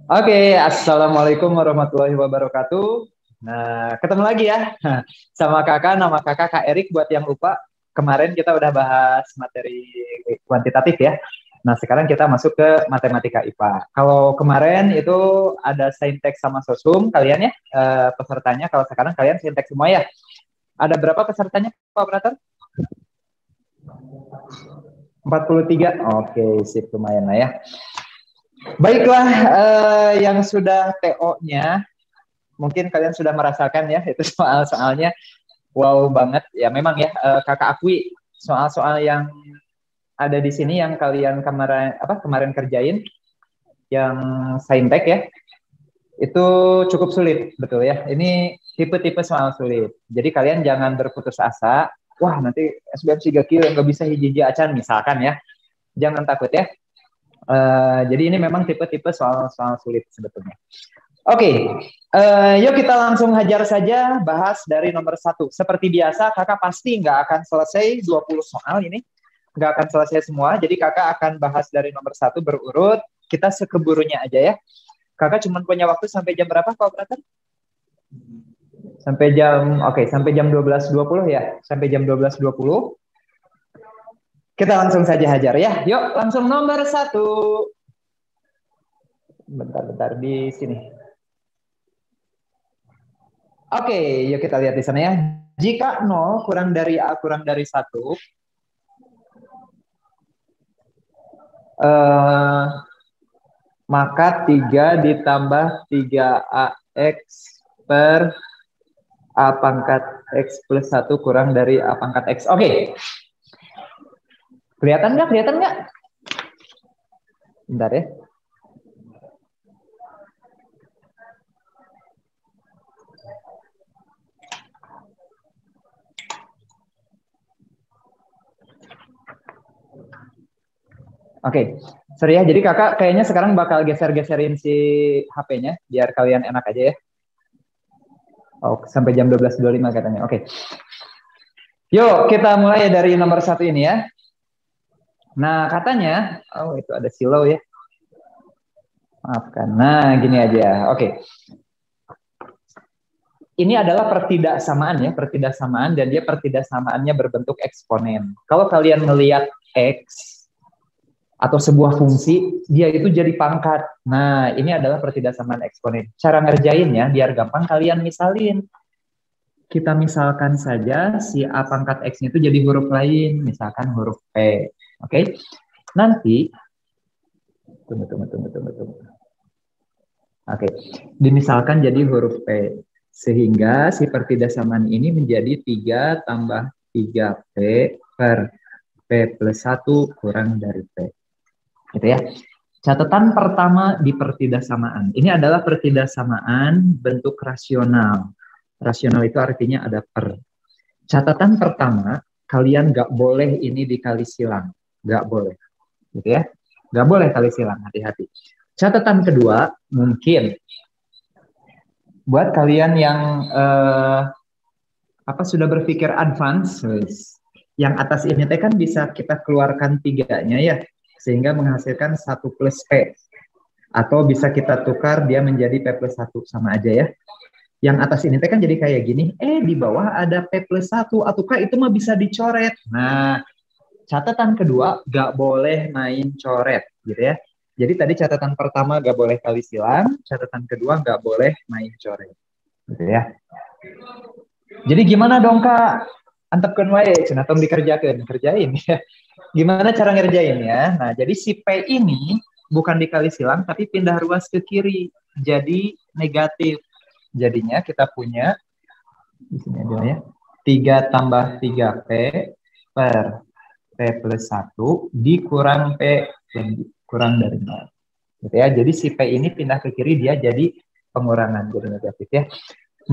Oke, Assalamualaikum warahmatullahi wabarakatuh. Nah, ketemu lagi ya sama kakak, nama kakak Kak Erik. Buat yang lupa, kemarin kita udah bahas materi kuantitatif ya. Nah, sekarang kita masuk ke matematika IPA. Kalau kemarin itu ada saintek sama sosum, kalian ya pesertanya. Kalau sekarang kalian saintek semua ya. Ada berapa pesertanya, Pak Operator? 43. Oke, sip, lumayan lah ya. Baiklah, yang sudah TO-nya, mungkin kalian sudah merasakan ya, itu soal-soalnya wow banget. Ya memang ya, kakak akui soal-soal yang ada di sini yang kalian kemarin kerjain, yang saintek ya, itu cukup sulit, betul ya. Ini tipe-tipe soal sulit. Jadi kalian jangan berputus asa, wah nanti SBM 3 kilo nggak bisa hiji-hiji acan, misalkan ya. Jangan takut ya. Jadi ini memang tipe-tipe soal-soal sulit sebetulnya. Oke, yuk kita langsung hajar saja bahas dari nomor 1. Seperti biasa, kakak pasti nggak akan selesai 20 soal ini. Nggak akan selesai semua, jadi kakak akan bahas dari nomor 1 berurut. Kita sekeburunya aja ya. Kakak cuma punya waktu sampai jam berapa, Pak Operator? Sampai jam 12.20 ya. Sampai jam 12.20. Kita langsung saja hajar ya. Yuk, langsung nomor 1. Bentar di sini. Oke, yuk kita lihat di sana ya. Jika 0 kurang dari A kurang dari 1, maka 3 ditambah 3AX per A pangkat X plus 1 kurang dari A pangkat X. Oke. Kelihatan nggak? Bentar ya. Oke, sorry ya. Jadi kakak kayaknya sekarang bakal geser-geserin si HP-nya biar kalian enak aja ya. Oh, sampai jam 12.25 katanya. Oke. Yuk, kita mulai dari nomor 1 ini ya. Nah, katanya, oh itu ada silau ya. Maafkan. Nah, gini aja. Oke. Ini adalah pertidaksamaan ya, pertidaksamaan, dan dia pertidaksamaannya berbentuk eksponen. Kalau kalian melihat X atau sebuah fungsi, dia itu jadi pangkat. Nah, ini adalah pertidaksamaan eksponen. Cara ngerjainnya biar gampang, kalian misalin. Kita misalkan saja si A pangkat X-nya itu jadi huruf lain, misalkan huruf P. Oke. Nanti tunggu. Oke. Dimisalkan jadi huruf P. Sehingga si pertidaksamaan ini menjadi 3 tambah 3P per P plus 1 kurang dari P. Gitu ya. Catatan pertama di pertidaksamaan. Ini adalah pertidaksamaan bentuk rasional. Rasional itu artinya ada per. Catatan pertama, kalian nggak boleh ini dikali silang. Nggak boleh. Gitu ya. Nggak boleh kali silang, hati-hati. Catatan kedua, mungkin buat kalian yang sudah berpikir advance, yang atas ini kan bisa kita keluarkan 3-nya ya, sehingga menghasilkan 1 plus P. Atau bisa kita tukar dia menjadi P plus 1, sama aja ya. Yang atas ini kan jadi kayak gini, di bawah ada P plus 1, ataukah itu mah bisa dicoret. Nah, catatan kedua, gak boleh main coret, gitu ya. Jadi tadi catatan pertama gak boleh kali silang, catatan kedua gak boleh main coret, gitu ya. Jadi gimana dong Kak? Antepkeun wae, cenah tong dikerjakeun, kerjain ya. Gimana cara ngerjainnya? Nah, jadi si P ini bukan dikali silang, tapi pindah ruas ke kiri, jadi negatif. Jadinya kita punya di sini aja ya. 3 tambah 3P per P plus 1 dikurang P yang kurang dari 0. Gitu ya. Jadi si P ini pindah ke kiri, dia jadi pengurangan, jadi negatif ya.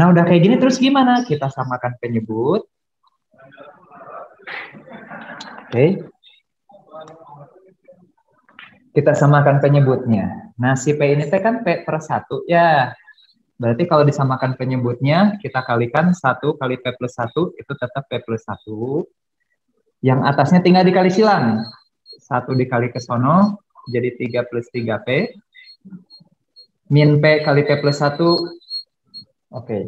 Nah, udah kayak gini terus gimana? Kita samakan penyebut. Oke. Kita samakan penyebutnya. Nah, si P ini kan P per 1 ya. Berarti kalau disamakan penyebutnya, kita kalikan 1 kali P plus 1, itu tetap P plus 1. Yang atasnya tinggal dikali silang. 1 dikali ke sono, jadi 3 plus 3P. Min P kali P plus 1. Oke.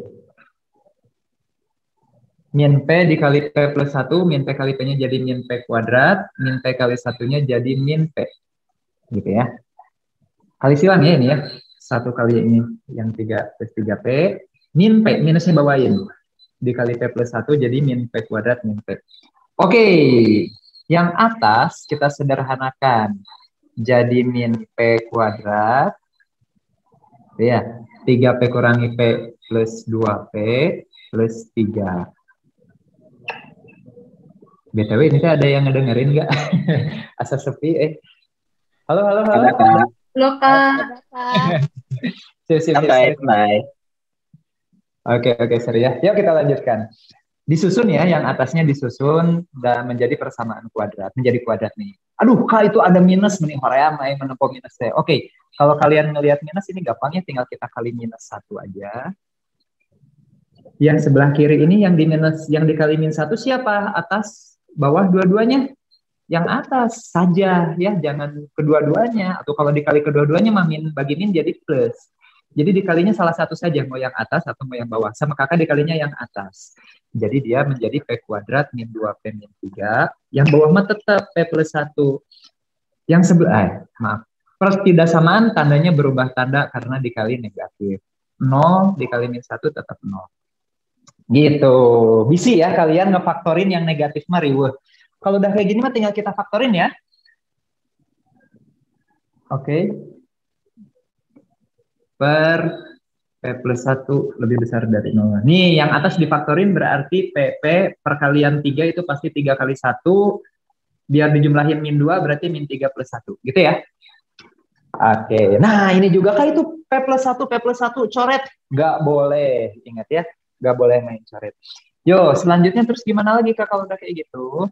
Min P dikali P plus 1, min P kali P-nya jadi min P kuadrat, min P kali satunya jadi min P. Gitu ya. Kali silang ya ini ya. 1 kali ini yang 3 plus 3P. Min P, minusnya bawain. Dikali P plus 1 jadi min P kuadrat min P. Oke. Yang atas kita sederhanakan. Jadi min P kuadrat. Ya, 3P kurangi P plus 2P plus 3. BTW ini ada yang ngedengerin nggak? Asa sepi Halo, halo, halo. Ada Kak. Halo Kak. Sampai. Oke, sorry ya. Yuk kita lanjutkan. Disusun ya, yang atasnya disusun dan menjadi persamaan kuadrat, menjadi kuadrat nih. Aduh, Kak itu ada minus nih, Horea main menempuh minus saya. Oke, kalau kalian ngelihat minus ini gampangnya tinggal kita kali minus 1 aja. Yang sebelah kiri ini yang dikali min 1 siapa? Atas, bawah dua-duanya? Yang atas saja ya, jangan kedua-duanya. Atau kalau dikali kedua-duanya mah min bagi min jadi plus. Jadi dikalinya salah satu saja, mau yang atas atau mau yang bawah. Sama kakak dikalinya yang atas. Jadi dia menjadi P kuadrat min 2P min 3. Yang bawah mah tetap P plus 1. Yang sebelah, maaf. Pertidaksamaan tandanya berubah tanda karena dikali negatif. 0 dikali min 1 tetap 0. Gitu. Bisa ya kalian ngefaktorin yang negatif mah riweuh. Kalau udah kayak gini mah tinggal kita faktorin ya. Oke. Per P plus 1 lebih besar dari 0. Nih, yang atas difaktorin berarti PP perkalian 3 itu pasti 3 kali 1. Biar dijumlahin min 2 berarti min 3 plus 1. Gitu ya. Oke. Nah, ini juga kah itu P plus 1, P plus 1 coret? Nggak boleh. Ingat ya, nggak boleh main coret. Yo, selanjutnya terus gimana lagi Kak kalau udah kayak gitu?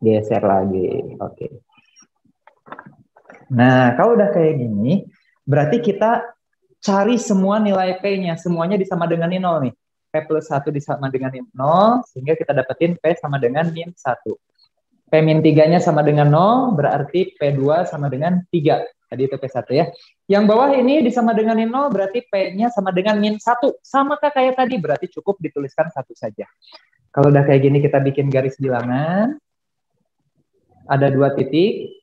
Geser lagi. Oke. Nah, kalau udah kayak gini, berarti kita cari semua nilai P-nya. Semuanya disama dengan 0 nih. P plus 1 disama dengan 0, sehingga kita dapetin P sama dengan min 1. P min 3-nya sama dengan 0, berarti P2 sama dengan 3. Tadi itu P1 ya. Yang bawah ini disama dengan 0, berarti P-nya sama dengan min 1. Sama kayak tadi, berarti cukup dituliskan 1 saja. Kalau udah kayak gini, kita bikin garis bilangan. Ada 2 titik,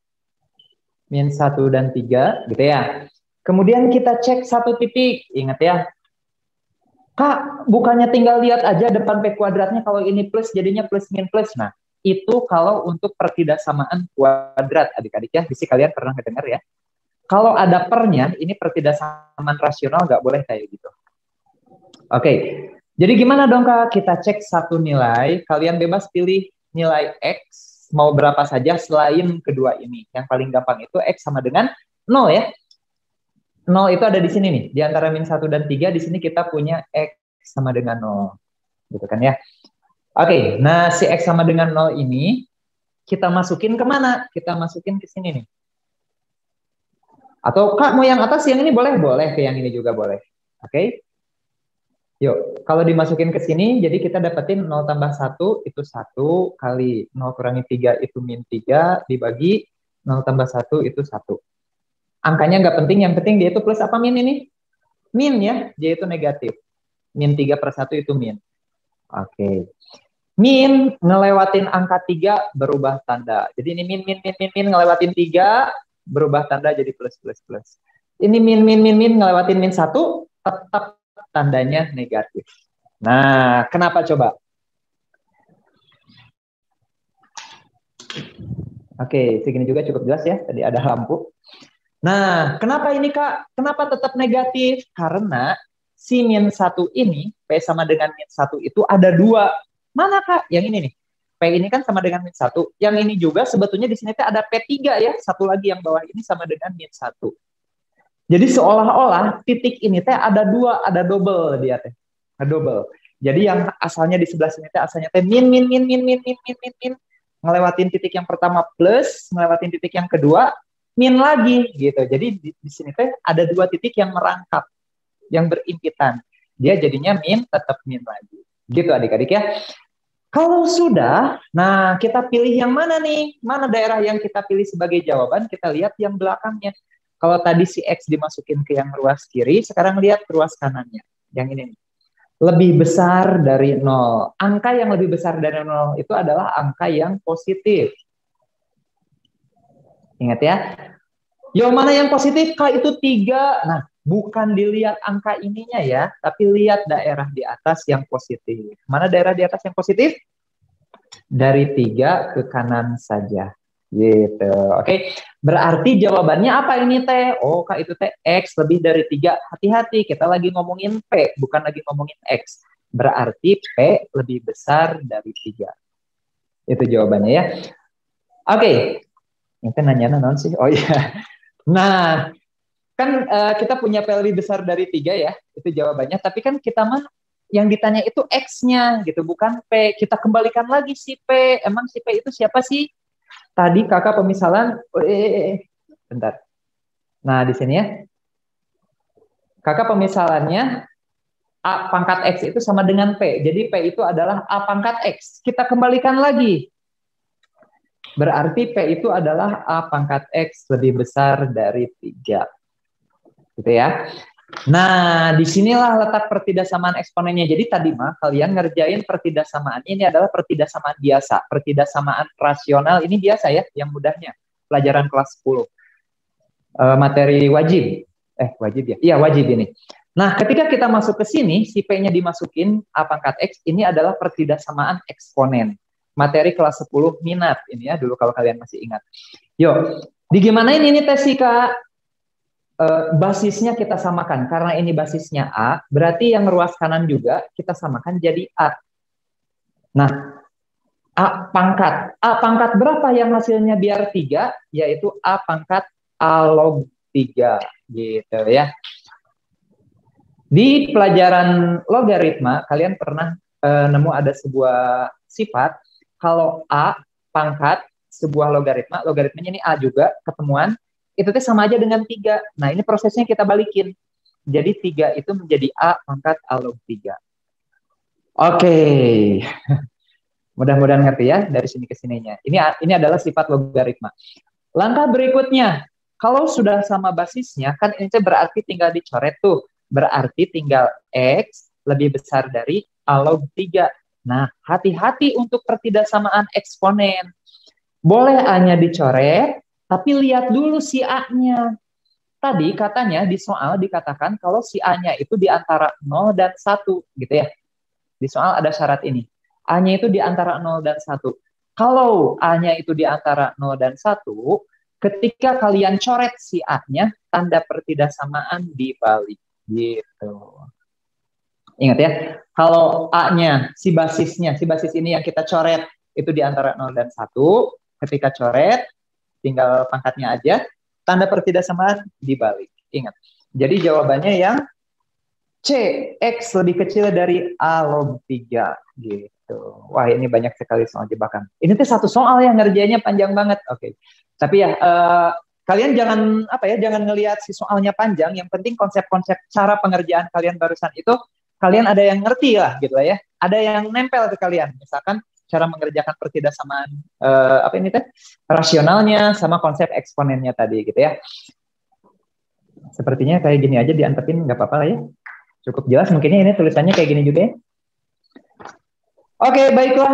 min 1 dan 3, gitu ya. Kemudian kita cek 1 titik, ingat ya. Kak, bukannya tinggal lihat aja depan P kuadratnya, kalau ini plus jadinya plus min plus. Nah, itu kalau untuk pertidaksamaan kuadrat, adik-adik ya. Bisa kalian pernah mendengar ya. Kalau ada pernya, ini pertidaksamaan rasional, nggak boleh kayak gitu. Oke, jadi gimana dong Kak? Kita cek satu nilai, kalian bebas pilih nilai X, mau berapa saja selain kedua ini. Yang paling gampang itu X sama dengan 0 ya. 0 itu ada di sini nih. Di antara min 1 dan 3, di sini kita punya X sama dengan 0. Gitu kan ya. Oke, nah si X sama dengan 0 ini, kita masukin kemana? Kita masukin ke sini nih. Atau Kak, mau yang atas, yang ini boleh? Boleh, ke yang ini juga boleh. Oke. Yuk, kalau dimasukin ke sini, jadi kita dapetin 0 tambah 1 itu 1 kali 0 kurangi 3 itu min 3 dibagi 0 tambah 1 itu 1. Angkanya nggak penting, yang penting dia itu plus apa min ini? Min ya, dia itu negatif. Min 3 per 1 itu min. Oke. Min ngelewatin angka 3 berubah tanda. Jadi ini min ngelewatin 3 berubah tanda jadi plus. Ini min ngelewatin min 1 tetap tandanya negatif. Nah, kenapa coba? Oke, segini juga cukup jelas ya. Tadi ada lampu. Nah, kenapa ini Kak? Kenapa tetap negatif? Karena si min 1 ini, P sama dengan min 1 itu ada 2. Mana Kak? Yang ini nih. P ini kan sama dengan min 1. Yang ini juga sebetulnya di sini ada P3 ya. Satu lagi yang bawah ini sama dengan min 1. Jadi seolah-olah titik ini teh ada 2, ada double dia teh. Double. Jadi yang asalnya di sebelah sini teh asalnya teh min. Ngelewatin titik yang pertama plus, ngelewatin titik yang kedua min lagi gitu. Jadi di sini teh ada 2 titik yang merangkap, yang berimpitan. Dia jadinya min tetap min lagi. Gitu adik-adik ya. Kalau sudah, nah kita pilih yang mana nih? Mana daerah yang kita pilih sebagai jawaban? Kita lihat yang belakangnya. Kalau tadi si X dimasukin ke yang ruas kiri, sekarang lihat ruas kanannya. Yang ini. Lebih besar dari 0. Angka yang lebih besar dari 0 itu adalah angka yang positif. Ingat ya. Yang mana yang positif? K itu 3. Nah, bukan dilihat angka ininya ya, tapi lihat daerah di atas yang positif. Mana daerah di atas yang positif? Dari 3 ke kanan saja. Gitu. Oke. Berarti jawabannya apa ini T? Oh, K itu T. X lebih dari 3. Hati-hati, kita lagi ngomongin P, bukan lagi ngomongin X. Berarti P lebih besar dari 3. Itu jawabannya ya. Oke. Ini nanya non sih. Oh iya. Nah, kan kita punya P lebih besar dari 3 ya, itu jawabannya. Tapi kan kita mah yang ditanya itu X-nya gitu, bukan P. Kita kembalikan lagi si P. Emang si P itu siapa sih? Tadi kakak pemisalan, bentar. Nah, di sini ya. Kakak pemisalannya A pangkat X itu sama dengan P. Jadi P itu adalah A pangkat X. Kita kembalikan lagi. Berarti P itu adalah A pangkat X lebih besar dari 3. Gitu ya. Nah, disinilah letak pertidaksamaan eksponennya. Jadi tadi mah kalian ngerjain pertidaksamaan. Ini adalah pertidaksamaan biasa. Pertidaksamaan rasional ini biasa ya, yang mudahnya. Pelajaran kelas 10. Materi wajib. Wajib ya? Iya, wajib ini. Nah, ketika kita masuk ke sini, si P-nya dimasukin A pangkat X, ini adalah pertidaksamaan eksponen. Materi kelas 10 minat ini ya dulu kalau kalian masih ingat. Yuk, digimanain ini tes sih Kak? Basisnya kita samakan karena ini basisnya A, berarti yang ruas kanan juga kita samakan jadi A. Nah, A pangkat berapa yang hasilnya biar 3? Yaitu A pangkat A log 3 gitu ya. Di pelajaran logaritma kalian pernah nemu ada sebuah sifat. Kalau A pangkat sebuah logaritma, logaritmanya ini A juga ketemuan, itu tuh sama aja dengan 3. Nah, ini prosesnya kita balikin. Jadi 3 itu menjadi A pangkat A log 3. Oke. Mudah-mudahan ngerti ya dari sini ke sininya. Ini adalah sifat logaritma. Langkah berikutnya, kalau sudah sama basisnya, kan ini berarti tinggal dicoret tuh. Berarti tinggal X lebih besar dari A log 3. Nah, hati-hati untuk pertidaksamaan eksponen. Boleh A-nya dicoret, tapi lihat dulu si A-nya. Tadi katanya di soal dikatakan kalau si A-nya itu di antara 0 dan 1, gitu ya. Di soal ada syarat ini. A-nya itu di antara 0 dan 1. Kalau A-nya itu di antara 0 dan 1, ketika kalian coret si A-nya, tanda pertidaksamaan dibalik. Gitu. Ingat ya, kalau A-nya, si basis ini yang kita coret, itu di antara 0 dan 1, ketika coret, tinggal pangkatnya aja, tanda pertidaksamaan dibalik. Ingat. Jadi jawabannya yang C, X lebih kecil dari A log 3. Gitu. Wah, ini banyak sekali soal jebakan. Ini tuh satu soal yang ngerjainnya panjang banget. Oke. Tapi ya, kalian jangan ngelihat si soalnya panjang, yang penting konsep-konsep cara pengerjaan kalian barusan itu kalian ada yang ngerti lah gitu lah ya. Ada yang nempel ke kalian. Misalkan cara mengerjakan pertidaksamaan rasionalnya sama konsep eksponennya tadi gitu ya. Sepertinya kayak gini aja diantepin nggak apa-apa lah ya. Cukup jelas mungkinnya ini tulisannya kayak gini juga ya. Oke, baiklah.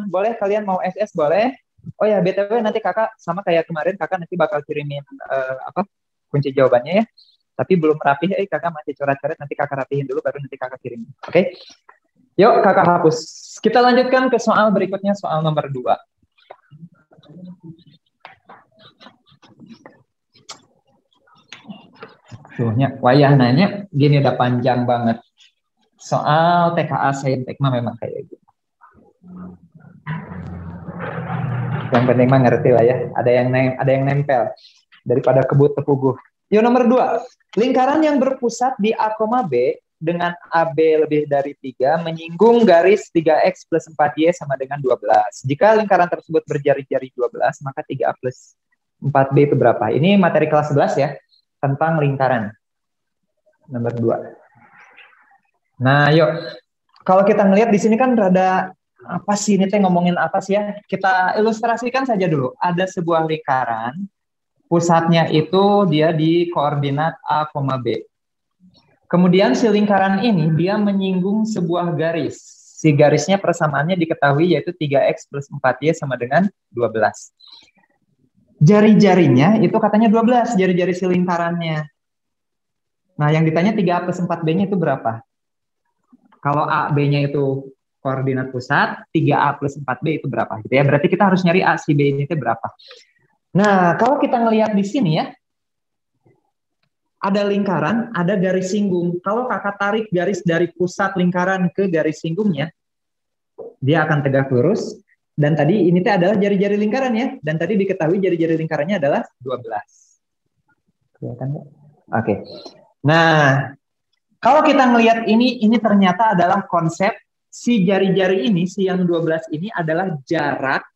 Boleh kalian mau SS boleh. Oh ya, BTW nanti kakak sama kayak kemarin kakak nanti bakal kirimin kunci jawabannya ya. Tapi belum rapih, kakak masih coret-coret, nanti kakak rapihin dulu, baru nanti kakak kirim. Oke? Yuk, kakak hapus. Kita lanjutkan ke soal berikutnya, soal nomor 2. Tuhnya, wayah nanya, gini udah panjang banget. Soal TKA saintek mah memang kayak gitu. Yang penting mah ngerti lah ya, ada yang nempel daripada kebut tepuguh. Yuk nomor 2. Lingkaran yang berpusat di A, B dengan AB lebih dari 3 menyinggung garis 3X plus 4Y sama dengan 12. Jika lingkaran tersebut berjari-jari 12, maka 3A plus 4B itu berapa? Ini materi kelas 11 ya, tentang lingkaran. Nomor 2. Nah, yuk. Kalau kita ngelihat di sini kan rada apa sih ini teh ngomongin apa sih ya? Kita ilustrasikan saja dulu. Ada sebuah lingkaran Pusatnya itu dia di koordinat A, B. Kemudian si lingkaran ini dia menyinggung sebuah garis. Si garisnya persamaannya diketahui yaitu 3x plus 4y sama dengan 12. Jari-jarinya itu katanya 12, jari-jari si lingkarannya. Nah, yang ditanya 3A plus 4B-nya itu berapa? Kalau A, B-nya itu koordinat pusat, 3A plus 4B itu berapa? Gitu ya. Berarti kita harus nyari A, si B ini itu berapa. Nah, kalau kita ngelihat di sini ya, ada lingkaran, ada garis singgung. Kalau kakak tarik garis dari pusat lingkaran ke garis singgungnya, dia akan tegak lurus. Dan tadi ini adalah jari-jari lingkaran ya. Dan tadi diketahui jari-jari lingkarannya adalah 12. Kelihatan nggak? Oke. Nah, kalau kita ngelihat ini ternyata adalah konsep si jari-jari ini, si yang 12 ini adalah jarak,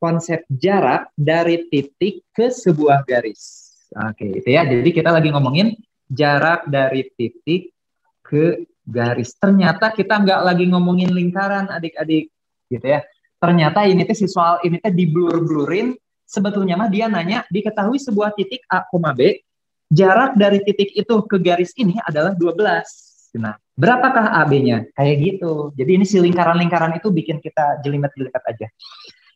konsep jarak dari titik ke sebuah garis. Oke, itu ya. Jadi kita lagi ngomongin jarak dari titik ke garis. Ternyata kita nggak lagi ngomongin lingkaran, adik-adik, gitu ya. Ternyata ini tuh si soal ini tuh diblur-blurin. Sebetulnya mah dia nanya, diketahui sebuah titik A, B, jarak dari titik itu ke garis ini adalah 12. Nah, berapakah AB-nya? Kayak gitu. Jadi ini si lingkaran-lingkaran itu bikin kita jelimet-jelimet aja.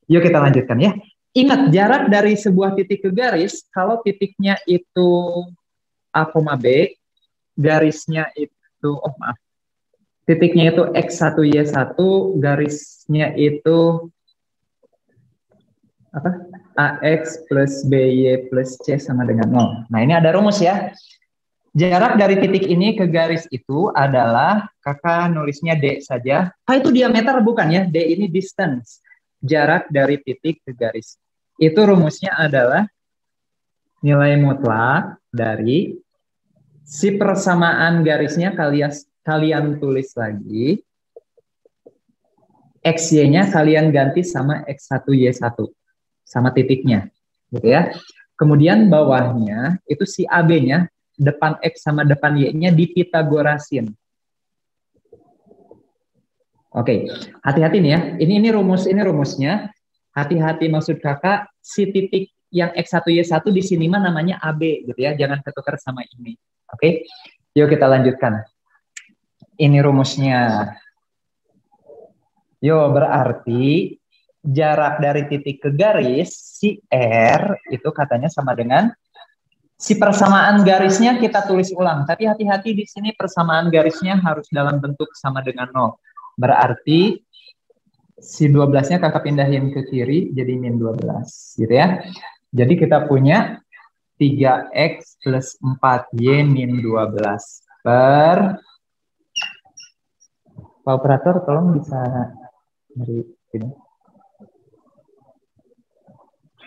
Yuk kita lanjutkan ya. Ingat, jarak dari sebuah titik ke garis, kalau titiknya itu A, B, garisnya itu, titiknya itu X1, Y1, garisnya itu apa? AX plus BY plus C sama dengan 0. Nah, ini ada rumus ya. Jarak dari titik ini ke garis itu adalah, kakak nulisnya D saja. Itu diameter bukan ya? D ini distance. Jarak dari titik ke garis. Itu rumusnya adalah nilai mutlak dari si persamaan garisnya kalian tulis lagi. XY-nya kalian ganti sama X1, Y1. Sama titiknya. Gitu ya. Kemudian bawahnya itu si AB-nya, depan X sama depan Y-nya dipitagorasin. Oke, hati-hati nih ya. Ini rumusnya. Hati-hati maksud kakak, si titik yang X1 Y1 di sini mah namanya AB gitu ya. Jangan ketukar sama ini. Oke. Yuk kita lanjutkan. Ini rumusnya. Yo, berarti jarak dari titik ke garis si R itu katanya sama dengan si persamaan garisnya kita tulis ulang. Tapi hati-hati di sini persamaan garisnya harus dalam bentuk sama dengan 0. Berarti si 12-nya kakak pindahin ke kiri jadi min 12 gitu ya. Jadi kita punya 3X plus 4Y min 12 per Pak operator tolong bisa dari sini.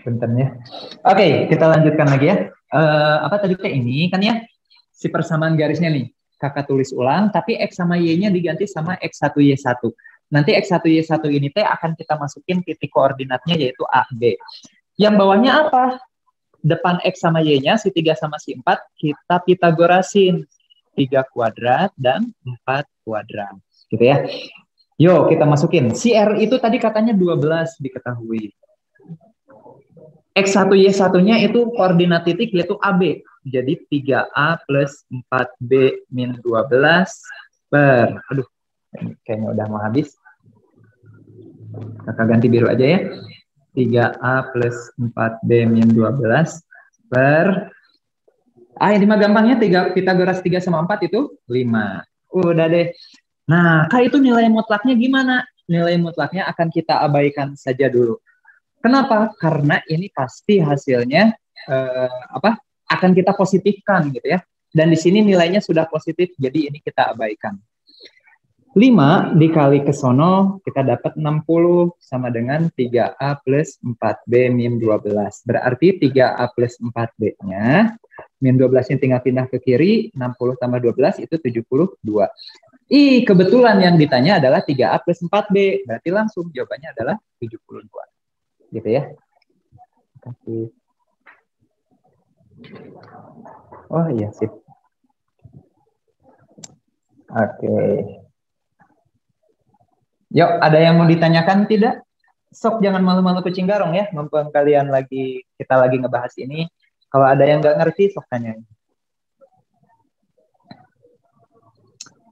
Bentarnya. Oke, kita lanjutkan lagi ya. Apa tadi kayak ini kan ya si persamaan garisnya nih. Kakak tulis ulang, tapi X sama Y-nya diganti sama X1, Y1. Nanti X1, Y1 ini akan kita masukin titik koordinatnya yaitu A, B. Yang bawahnya apa? Depan X sama Y-nya, si 3 sama si 4, kita pitagorasin. 3 kuadrat dan 4 kuadrat. Gitu ya. Yuk, kita masukin. Si R itu tadi katanya 12 diketahui. X1, Y1-nya itu koordinat titik yaitu AB. Jadi 3A plus 4B min 12 per, kayaknya udah mau habis. Kakak ganti biru aja ya. 3A plus 4B min 12 per, ini mah gampangnya, Pitagoras 3 sama 4 itu 5. Udah deh. Nah, Kak, itu nilai mutlaknya gimana? Nilai mutlaknya akan kita abaikan saja dulu. Kenapa? Karena ini pasti hasilnya akan kita positifkan gitu ya. Dan di sini nilainya sudah positif, jadi ini kita abaikan. 5 dikali ke sono, kita dapat 60 sama dengan 3A plus 4B min 12. Berarti 3A plus 4B-nya, min 12-nya tinggal pindah ke kiri, 60 tambah 12 itu 72. Kebetulan yang ditanya adalah 3A plus 4B. Berarti langsung jawabannya adalah 72. Gitu ya. Kasih. Oh iya, sip. Oke. Yuk, ada yang mau ditanyakan tidak? Sok jangan malu-malu kucing garong ya, mumpung kita lagi ngebahas ini. Kalau ada yang nggak ngerti, sok tanya.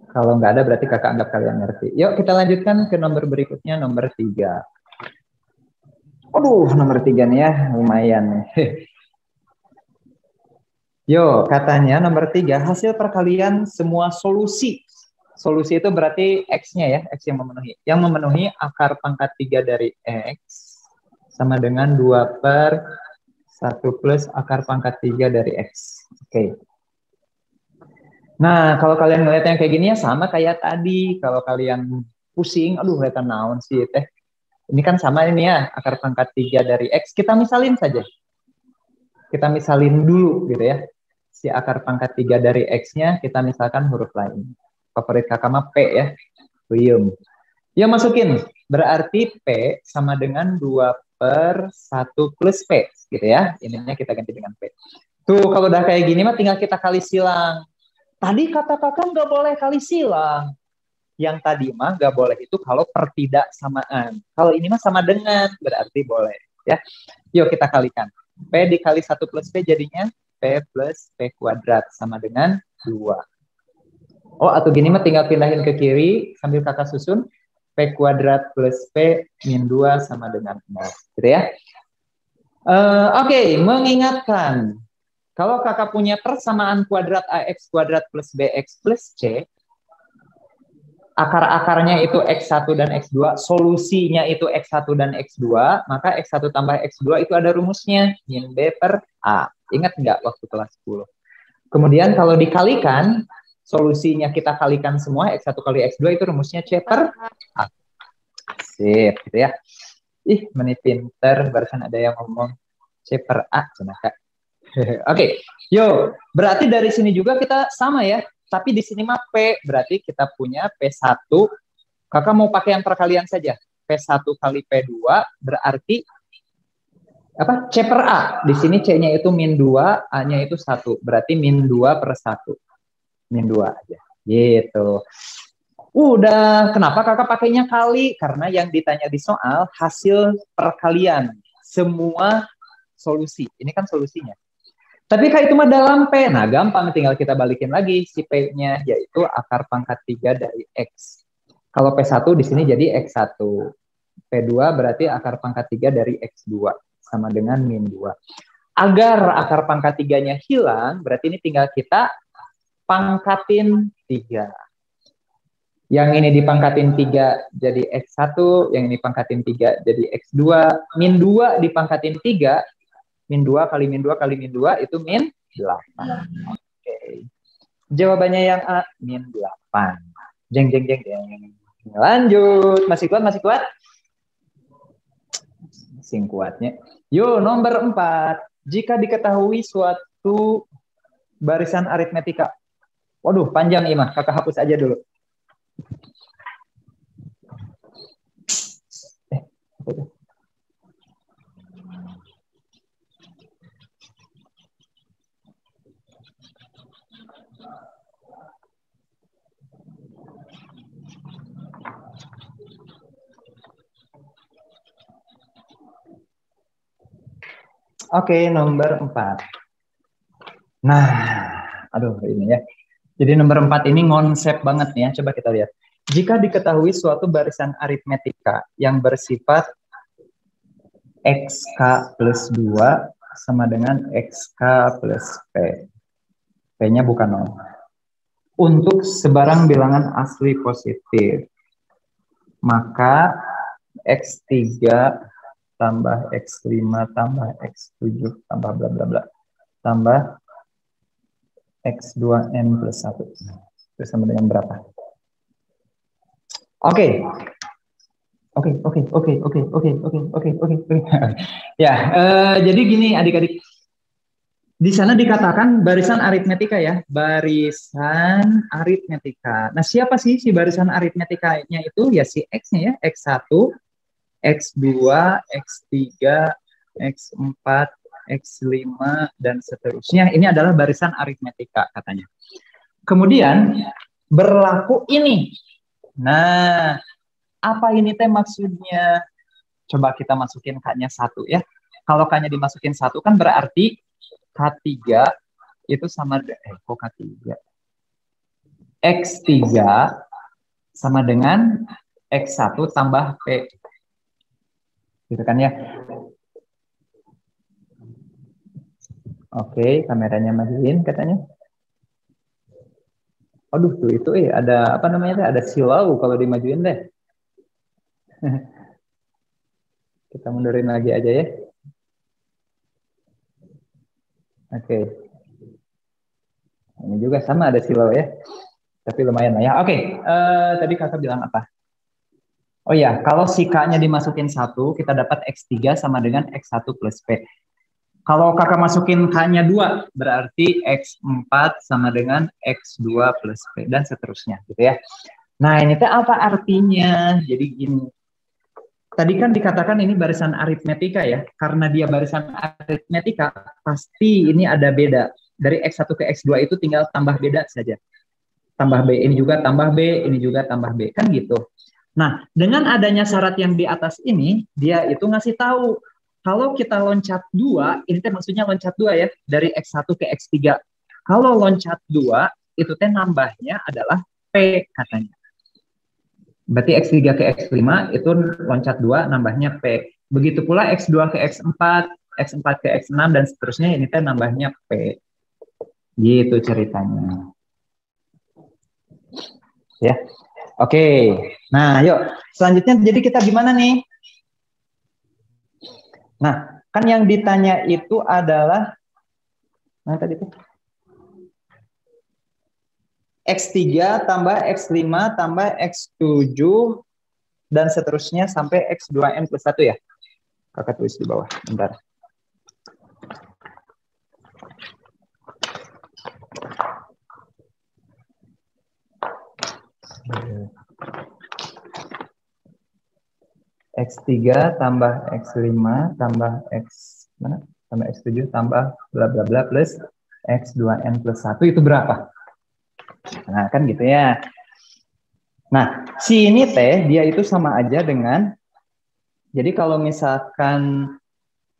Kalau nggak ada, berarti kakak anggap kalian ngerti. Yuk, kita lanjutkan ke nomor berikutnya, nomor 3. Aduh, nomor 3 nih ya, lumayan. Yo, katanya nomor 3, hasil perkalian semua solusi. Solusi itu berarti X-nya ya, X yang memenuhi. Yang memenuhi akar pangkat 3 dari X sama dengan 2 per 1 plus akar pangkat 3 dari X. Oke. Nah, kalau kalian ngeliat yang kayak gini ya sama kayak tadi. Kalau kalian pusing, aduh kelihatan naon sih teh. Ini kan sama ini ya, akar pangkat 3 dari X. Kita misalin saja. Kita misalin dulu gitu ya. Si akar pangkat 3 dari X-nya kita misalkan huruf lain. Favorit kakak mah P ya. Puyum. Ya masukin. Berarti P sama dengan 2 per 1 plus P. Gitu ya. Ininya kita ganti dengan P. Tuh kalau udah kayak gini mah tinggal kita kali silang. Tadi kata kakak nggak boleh kali silang. Yang tadi mah nggak boleh itu kalau pertidaksamaan. Kalau ini mah sama dengan, berarti boleh. Ya. Yuk kita kalikan. P dikali 1 plus P jadinya P plus P kuadrat sama dengan 2. Oh, atau gini mah tinggal pindahin ke kiri sambil kakak susun. P kuadrat plus P min 2 sama dengan 0. Gitu ya. Oke, mengingatkan. Kalau kakak punya persamaan kuadrat AX kuadrat plus BX plus C, akar-akarnya itu X1 dan X2, solusinya itu X1 dan X2, maka X1 tambah X2 itu ada rumusnya, min B per A. Ingat nggak waktu kelas 10? Kemudian kalau dikalikan, solusinya kita kalikan semua, X1 kali X2 itu rumusnya C per A. Sip, gitu ya. Ih, menit pinter, barusan ada yang ngomong C per A. Kak. Oke, yuk. Berarti dari sini juga kita sama ya. Tapi di sini mah P, berarti kita punya P1. Kakak mau pakai yang perkalian saja. P1 kali P2 berarti apa? C per A. Di sini C-nya itu min 2, A-nya itu 1. Berarti min 2 per 1. Min 2 aja. Gitu. Udah, kenapa kakak pakainya kali? Karena yang ditanya di soal hasil perkalian. Semua solusi. Ini kan solusinya. Tapi kayak itu mah dalam P. Nah, gampang. Tinggal kita balikin lagi si P-nya, yaitu akar pangkat 3 dari X. Kalau P1 di sini jadi X1. P2 berarti akar pangkat 3 dari X2. Sama dengan min 2. Agar akar pangkat 3-nya hilang, berarti ini tinggal kita pangkatin 3. Yang ini dipangkatin 3 jadi X1, yang ini pangkatin 3 jadi X2. Min 2 dipangkatin 3, min 2 kali min 2 kali min 2 itu min 8. Oke. Jawabannya yang A, min 8. Jeng, jeng, jeng, jeng. Lanjut. Masih kuat, masih kuat? Sing kuatnya. Yuk, nomor 4. Jika diketahui suatu barisan aritmetika. Waduh, panjang Imah. Kakak hapus aja dulu. Oke, nomor 4. Nah, aduh ini ya. Jadi nomor 4 ini konsep banget nih ya. Coba kita lihat. Jika diketahui suatu barisan aritmetika yang bersifat XK plus 2 sama dengan XK plus P. P-nya bukan 0. Untuk sebarang bilangan asli positif, maka X3 tambah X5 tambah X7 tambah bla bla bla tambah X2N plus 1. Itu sama dengan berapa? Oke. Ya, jadi gini adik-adik. Di sana dikatakan barisan aritmetika ya, barisan aritmetika. Nah, siapa sih si barisan aritmetikanya itu? Ya si X-nya ya, X1, X2, X3, X4, X5, dan seterusnya. Ini adalah barisan aritmetika katanya. Kemudian berlaku ini. Nah, apa ini teh maksudnya? Coba kita masukin K-nya 1 ya. Kalau K-nya dimasukin 1 kan berarti K K3 itu sama kok K3. X3 sama dengan X1 tambah P. Gitu kan ya. Oke, kameranya majuin katanya. Aduh tuh itu ada apa namanya? Ada silau kalau dimajuin deh. Kita mundurin lagi aja ya. Oke. Ini juga sama ada silau ya. Tapi lumayan lah ya. Oke, tadi kakak bilang apa? Oh ya, kalau si K-nya dimasukin 1, kita dapat X3 sama dengan X1 plus P. Kalau kakak masukin K-nya 2, berarti X4 sama dengan X2 plus P, dan seterusnya gitu ya. Nah, ini teh apa artinya? Jadi gini, tadi kan dikatakan ini barisan aritmetika ya, karena dia barisan aritmetika, pasti ini ada beda. Dari X1 ke X2 itu tinggal tambah beda saja. Tambah B, ini juga tambah B, ini juga tambah B, kan gitu. Nah, dengan adanya syarat yang di atas ini, dia itu ngasih tahu, kalau kita loncat 2, ini teh maksudnya loncat 2 ya, dari X1 ke X3. Kalau loncat 2, itu teh nambahnya adalah P katanya. Berarti X3 ke X5 itu loncat 2, nambahnya P. Begitu pula X2 ke X4, X4 ke X6, dan seterusnya, ini teh nambahnya P. Gitu ceritanya. Ya, oke. Nah, yuk selanjutnya. Jadi kita gimana nih? Nah, kan yang ditanya itu adalah tadi tuh X3 tambah X5 tambah X7 dan seterusnya sampai X2N plus 1 ya. Kakak tulis di bawah. Bentar. X3 tambah X5 tambah X mana? Tambah X7 tambah bla bla bla plus X2N plus 1 itu berapa? Nah, kan gitu ya. Nah, si ini teh dia itu sama aja dengan, jadi kalau misalkan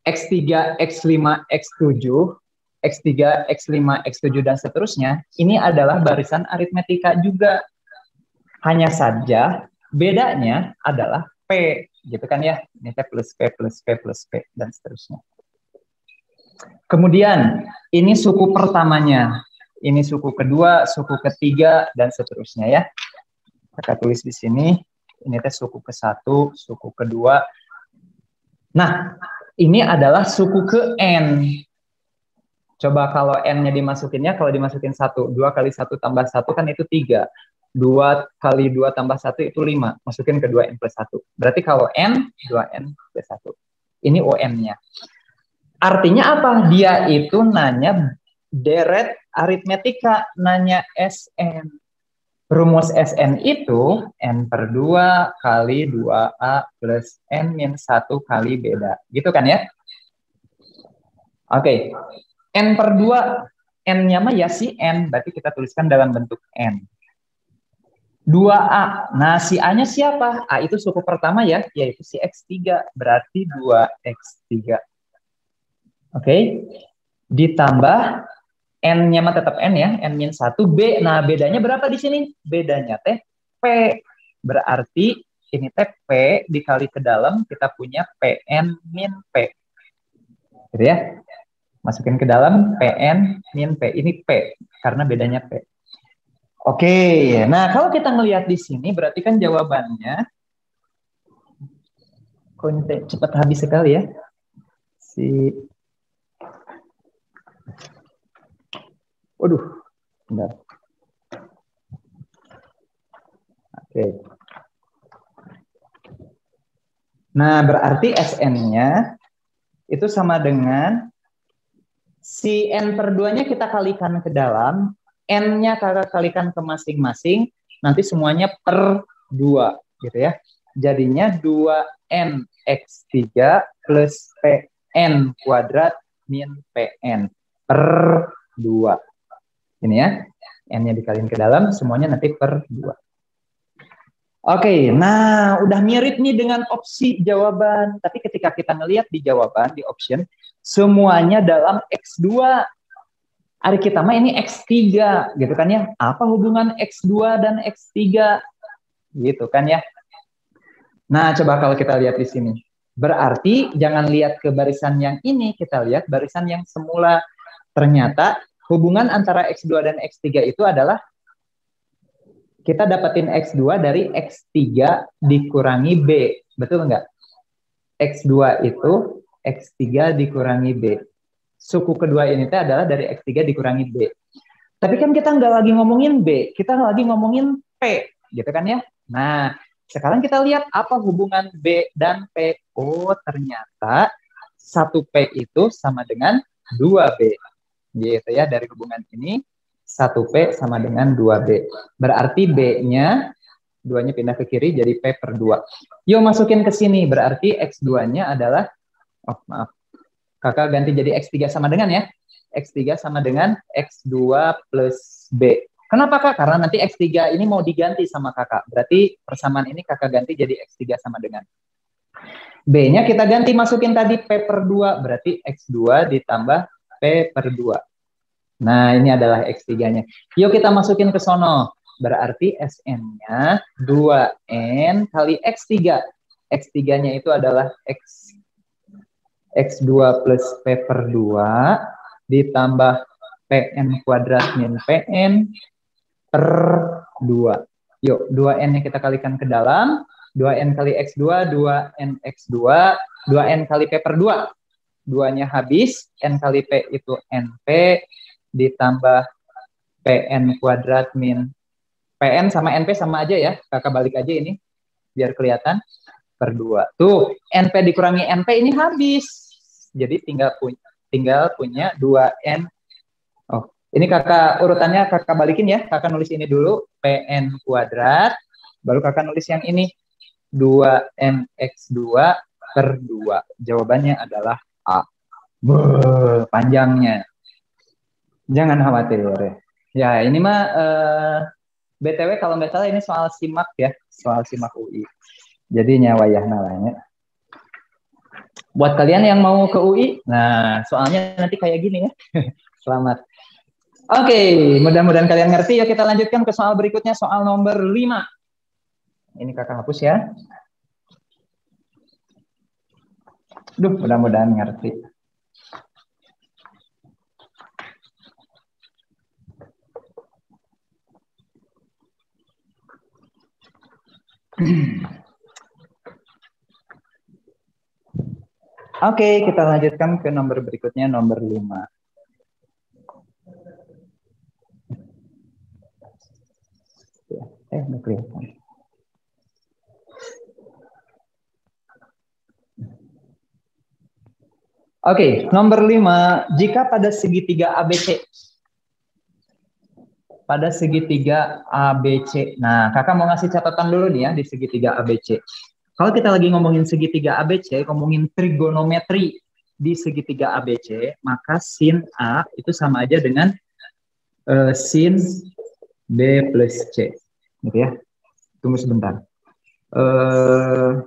X3, X5, X7, X3, X5, X7 dan seterusnya, ini adalah barisan aritmetika juga. Hanya saja bedanya adalah P, gitu kan ya. Ini P plus P plus P plus P dan seterusnya. Kemudian ini suku pertamanya, ini suku kedua, suku ketiga dan seterusnya ya. Kita tulis di sini. Ini teh suku ke-1, suku kedua. Nah, ini adalah suku ke N. Coba kalau N-nya dimasukinnya, kalau dimasukin 1, 2 kali 1 tambah 1 kan itu 3. 2 kali 2 tambah 1 itu 5. Masukin ke 2N plus 1. Berarti kalau N, 2N plus 1. Ini ON-nya. Artinya apa? Dia itu nanya deret aritmetika, nanya SN. Rumus SN itu N per 2 kali 2A plus N min 1 kali beda. Gitu kan ya? Oke. N per 2, N-nya mah ya si N. Berarti kita tuliskan dalam bentuk N. 2A. Nah, si A-nya siapa? A itu suku pertama ya, yaitu si X3. Berarti 2X3. Oke. Ditambah N-nya mah tetap N ya, N min 1, B. Nah, bedanya berapa di sini? Bedanya teh P. Berarti ini teh P dikali ke dalam, kita punya PN min P. Gitu ya. Masukin ke dalam PN min P. Ini P, karena bedanya P. Oke, nah kalau kita ngelihat di sini, berarti kan jawabannya, kok ini cepat habis sekali ya. Waduh, bentar. Oke. Nah, berarti SN-nya itu sama dengan si N per 2-nya kita kalikan ke dalam, N-nya kakak kalikan ke masing-masing, nanti semuanya per 2, gitu ya. Jadinya 2N X3 plus PN kuadrat min PN per 2. Ini ya, N-nya dikaliin ke dalam, semuanya nanti per 2. Oke, nah udah mirip nih dengan opsi jawaban. Tapi ketika kita ngelihat di jawaban, di option, semuanya dalam X2. Ari kita mah ini X3 gitu kan ya. Apa hubungan X2 dan X3? Gitu kan ya. Nah, coba kalau kita lihat di sini. Berarti jangan lihat ke barisan yang ini, kita lihat barisan yang semula. Ternyata hubungan antara X2 dan X3 itu adalah kita dapetin X2 dari X3 dikurangi B. Betul nggak? X2 itu X3 dikurangi B. Suku kedua ini adalah dari X3 dikurangi B. Tapi kan kita nggak lagi ngomongin B, kita lagi ngomongin P, gitu kan ya. Nah, sekarang kita lihat apa hubungan B dan P. Oh, ternyata 1P itu sama dengan 2B. Gitu ya, dari hubungan ini 1P sama dengan 2B. Berarti B-nya, 2-nya pindah ke kiri jadi P per 2. Yuk masukin ke sini, berarti X2-nya adalah, oh maaf, kakak ganti jadi X3 sama dengan ya. X3 sama dengan X2 plus B. Kenapa kak? Karena nanti X3 ini mau diganti sama kakak. Berarti persamaan ini kakak ganti jadi X3 sama dengan. B-nya kita ganti masukin tadi P per 2. Berarti X2 ditambah P per 2. Nah ini adalah X3-nya. Yuk kita masukin ke sono. Berarti Sn-nya 2N kali X3. X3-nya itu adalah X2 plus P per 2 ditambah Pn kuadrat min Pn per 2. Yuk, 2N-nya kita kalikan ke dalam. 2N kali X2, 2N X2, 2N kali P per 2. 2-nya habis, N kali P itu NP, ditambah Pn kuadrat min Pn sama NP sama aja ya. Kakak balik aja ini, biar kelihatan. Per 2. Tuh, NP dikurangi NP ini habis. Jadi tinggal punya 2N. Oh, ini kakak urutannya kakak balikin ya. Kakak nulis ini dulu, Pn kuadrat. Baru kakak nulis yang ini, 2NX2 per 2. Jawabannya adalah A. Panjangnya. Jangan khawatir. Ya, ini mah BTW kalau nggak salah ini soal SIMAK ya. Soal SIMAK UI. Jadi nyawayah nalanya. Buat kalian yang mau ke UI, nah soalnya nanti kayak gini ya. Selamat. Oke, mudah-mudahan kalian ngerti. Yuk kita lanjutkan ke soal berikutnya, soal nomor 5. Ini kakak hapus ya. Duh, mudah-mudahan ngerti. Oke, kita lanjutkan ke nomor berikutnya, nomor 5. Udah kelihatan. Oke, nomor 5. Jika pada segitiga ABC. Pada segitiga ABC. Nah, kakak mau ngasih catatan dulu nih ya di segitiga ABC. Kalau kita lagi ngomongin segitiga ABC, ngomongin trigonometri di segitiga ABC, maka sin A itu sama aja dengan sin B plus C. Gitu ya. Tunggu sebentar.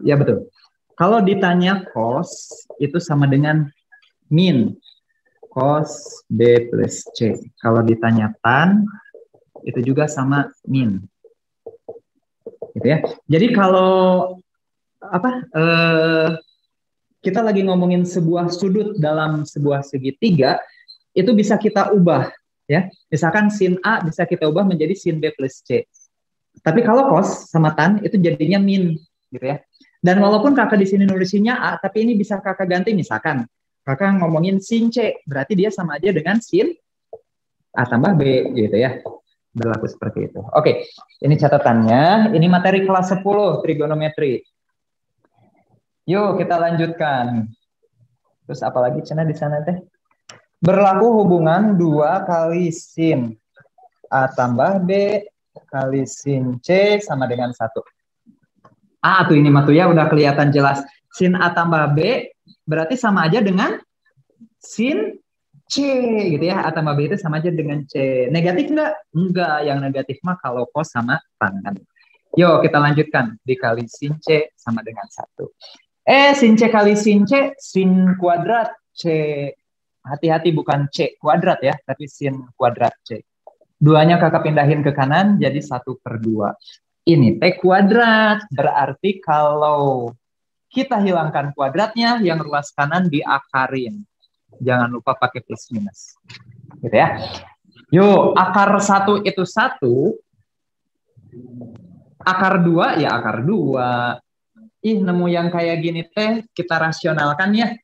Ya betul. Kalau ditanya cos, itu sama dengan min cos B plus C. Kalau ditanya tan, itu juga sama min. Gitu ya. Jadi kalau kita lagi ngomongin sebuah sudut dalam sebuah segitiga, itu bisa kita ubah ya. Misalkan sin A bisa kita ubah menjadi sin B plus C. Tapi kalau cos sama tan itu jadinya min gitu ya. Dan walaupun kakak di sini nulisinnya A, tapi ini bisa kakak ganti, misalkan kakak ngomongin sin C, berarti dia sama aja dengan sin A tambah B gitu ya. Berlaku seperti itu. Oke, ini catatannya. Ini materi kelas 10 trigonometri. Yuk kita lanjutkan. Terus apalagi Cina di sana teh? Berlaku hubungan 2 kali sin A tambah B kali sin C sama dengan 1. Tuh ini mah tuh ya udah kelihatan jelas. Sin A tambah B berarti sama aja dengan sin C gitu ya. A tambah B itu sama aja dengan C. Negatif enggak? Enggak. Yang negatif mah kalau cos sama tan. Yuk kita lanjutkan. Dikali sin C sama dengan 1. Sin C kali sin C, sin kuadrat C, hati-hati bukan C kuadrat ya, tapi sin kuadrat C. Duanya kakak pindahin ke kanan, jadi 1/2. Ini T kuadrat, berarti kalau kita hilangkan kuadratnya, yang ruas kanan diakarin. Jangan lupa pakai plus minus. Gitu ya. Yuk, akar 1 itu 1. Akar 2 ya akar 2. Ih, nemu yang kayak gini teh, kita rasionalkan ya.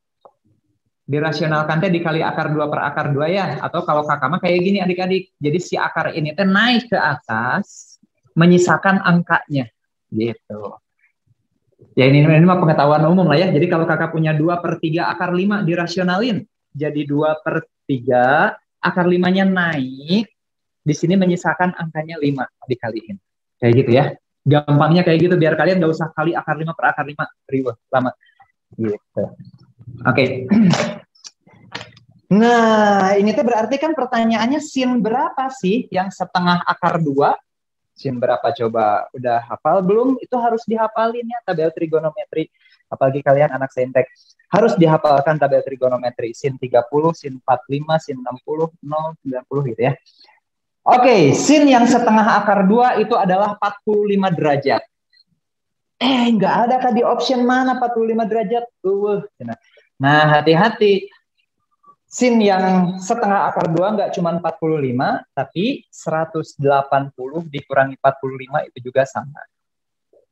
Dirasionalkan teh dikali akar 2 per akar 2 ya. Atau kalau kakak mah kayak gini adik-adik. Jadi si akar ini teh naik ke atas, menyisakan angkanya. Gitu. Ya ini mah pengetahuan umum lah ya. Jadi kalau kakak punya 2/3 akar 5 dirasionalin. Jadi 2/3, akar 5-nya naik. Di sini menyisakan angkanya 5 dikaliin. Kayak gitu ya. Gampangnya kayak gitu biar kalian nggak usah kali akar 5 per akar 5 ribu lama. Gitu. Oke. Nah, ini tuh berarti kan pertanyaannya sin berapa sih yang setengah akar 2? Sin berapa coba? Udah hafal belum? Itu harus dihafalin ya tabel trigonometri. Apalagi kalian anak saintek. Harus dihafalkan tabel trigonometri. Sin 30, sin 45, sin 60, 0, 90 gitu ya. Oke, sin yang setengah akar 2 itu adalah 45 derajat. Nggak ada kan di option mana 45 derajat? Nah, hati-hati. Sin yang setengah akar 2 nggak cuma 45, tapi 180 dikurangi 45 itu juga sama.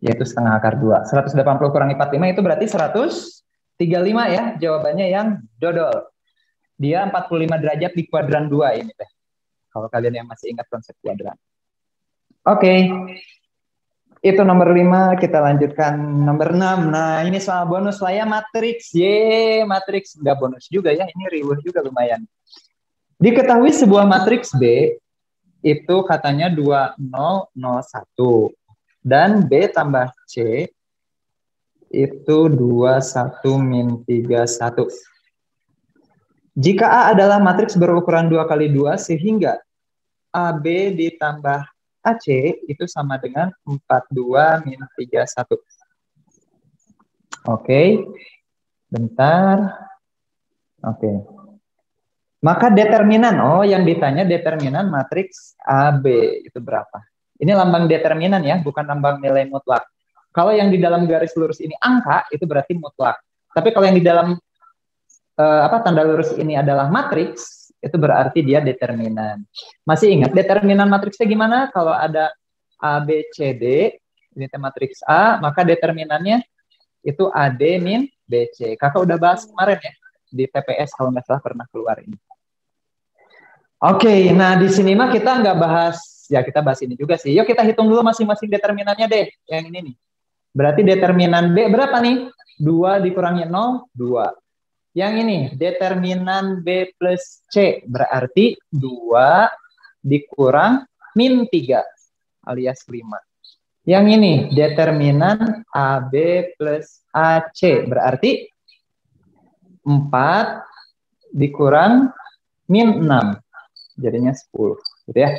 Yaitu setengah akar 2. 180 kurangi 45 itu berarti 135 ya. Jawabannya yang dodol. Dia 45 derajat di kuadran 2 ini teh. Kalau kalian yang masih ingat konsep kuadran. Oke. Itu nomor 5, kita lanjutkan nomor 6. Nah, ini soal bonus lah ya, matriks. Matriks. Nggak bonus juga ya, ini riweuh juga lumayan. Diketahui sebuah matriks B, itu katanya 2, 0, 0, 1. Dan B tambah C, itu 2, 1, min 3, 1. Jika A adalah matriks berukuran 2 kali 2, sehingga AB ditambah AC itu sama dengan 42 min 31. Oke. Bentar. Oke. Maka determinan, yang ditanya determinan matriks AB itu berapa? Ini lambang determinan ya, bukan lambang nilai mutlak. Kalau yang di dalam garis lurus ini angka, itu berarti mutlak. Tapi kalau yang di dalam tanda lurus ini adalah matriks, itu berarti dia determinan. Masih ingat determinan matriksnya gimana? Kalau ada A, B, C, D, ini matriks A, maka determinannya itu AD min BC. Kakak udah bahas kemarin ya, di TPS kalau nggak salah pernah keluar ini. Oke, nah di sini mah kita nggak bahas, ya kita bahas ini juga sih. Yuk kita hitung dulu masing-masing determinannya deh, yang ini nih. Berarti determinan B berapa nih? 2 dikurangi 0, 2. Yang ini, determinan B plus C, berarti 2 dikurang min 3, alias 5. Yang ini, determinan AB plus AC, berarti 4 dikurang min 6, jadinya 10. Gitu ya.